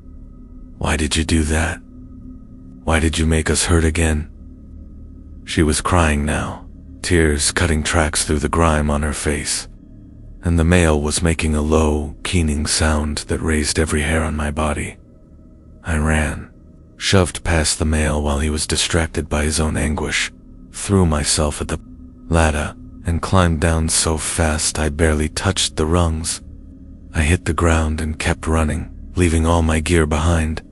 Why did you do that? Why did you make us hurt again?" She was crying now, tears cutting tracks through the grime on her face, and the male was making a low, keening sound that raised every hair on my body. I ran, shoved past the male while he was distracted by his own anguish, threw myself at the ladder, and climbed down so fast I barely touched the rungs. I hit the ground and kept running, leaving all my gear behind,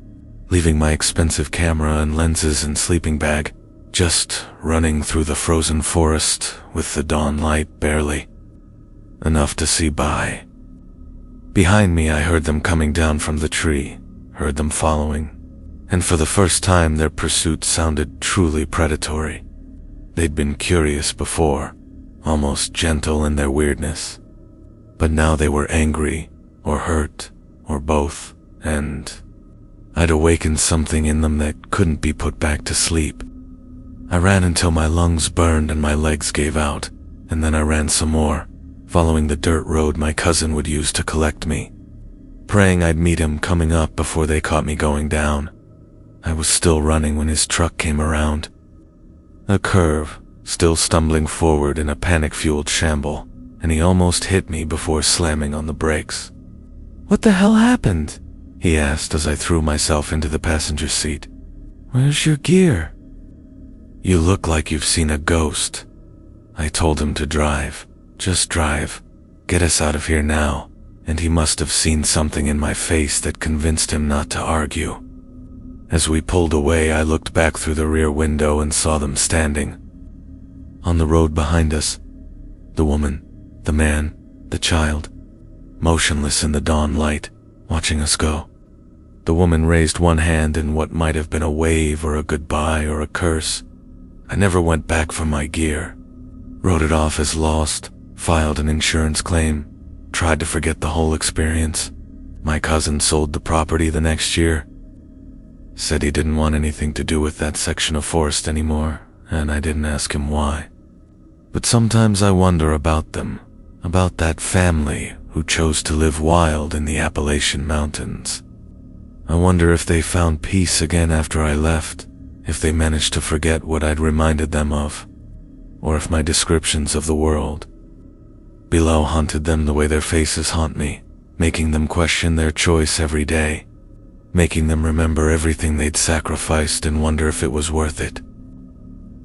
leaving my expensive camera and lenses and sleeping bag, just running through the frozen forest with the dawn light barely enough to see by. Behind me I heard them coming down from the tree, heard them following, and for the first time their pursuit sounded truly predatory. They'd been curious before, almost gentle in their weirdness, but now they were angry or hurt or both, and I'd awakened something in them that couldn't be put back to sleep. I ran until my lungs burned and my legs gave out, and then I ran some more, following the dirt road my cousin would use to collect me, praying I'd meet him coming up before they caught me going down. I was still running when his truck came around. A curve, still stumbling forward in a panic-fueled shamble, and he almost hit me before slamming on the brakes. "What the hell happened?" he asked as I threw myself into the passenger seat. "Where's your gear?" "You look like you've seen a ghost." I told him to drive. Just drive. Get us out of here now. And he must have seen something in my face that convinced him not to argue. As we pulled away, I looked back through the rear window and saw them standing. On the road behind us, the woman, the man, the child, motionless in the dawn light, watching us go. The woman raised one hand in what might have been a wave or a goodbye or a curse. I never went back for my gear. Wrote it off as lost, filed an insurance claim, tried to forget the whole experience. My cousin sold the property the next year. Said he didn't want anything to do with that section of forest anymore, and I didn't ask him why. But sometimes I wonder about them, about that family who chose to live wild in the Appalachian Mountains. I wonder if they found peace again after I left, if they managed to forget what I'd reminded them of, or if my descriptions of the world below haunted them the way their faces haunt me, making them question their choice every day, making them remember everything they'd sacrificed and wonder if it was worth it.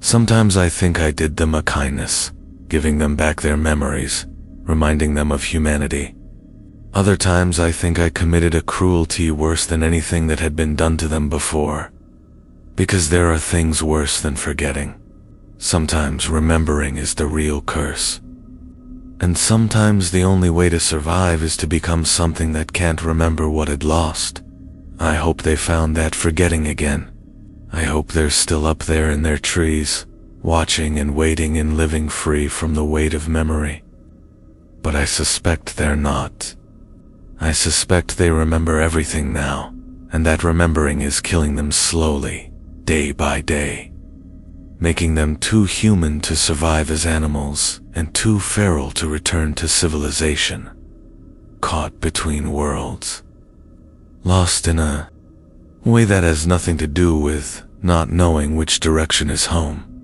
Sometimes I think I did them a kindness, giving them back their memories, reminding them of humanity. Other times I think I committed a cruelty worse than anything that had been done to them before, because there are things worse than forgetting. Sometimes remembering is the real curse. And sometimes the only way to survive is to become something that can't remember what it lost. I hope they found that forgetting again. I hope they're still up there in their trees, watching and waiting and living free from the weight of memory. But I suspect they're not. I suspect they remember everything now, and that remembering is killing them slowly, day by day, making them too human to survive as animals and too feral to return to civilization, caught between worlds, lost in a way that has nothing to do with not knowing which direction is home.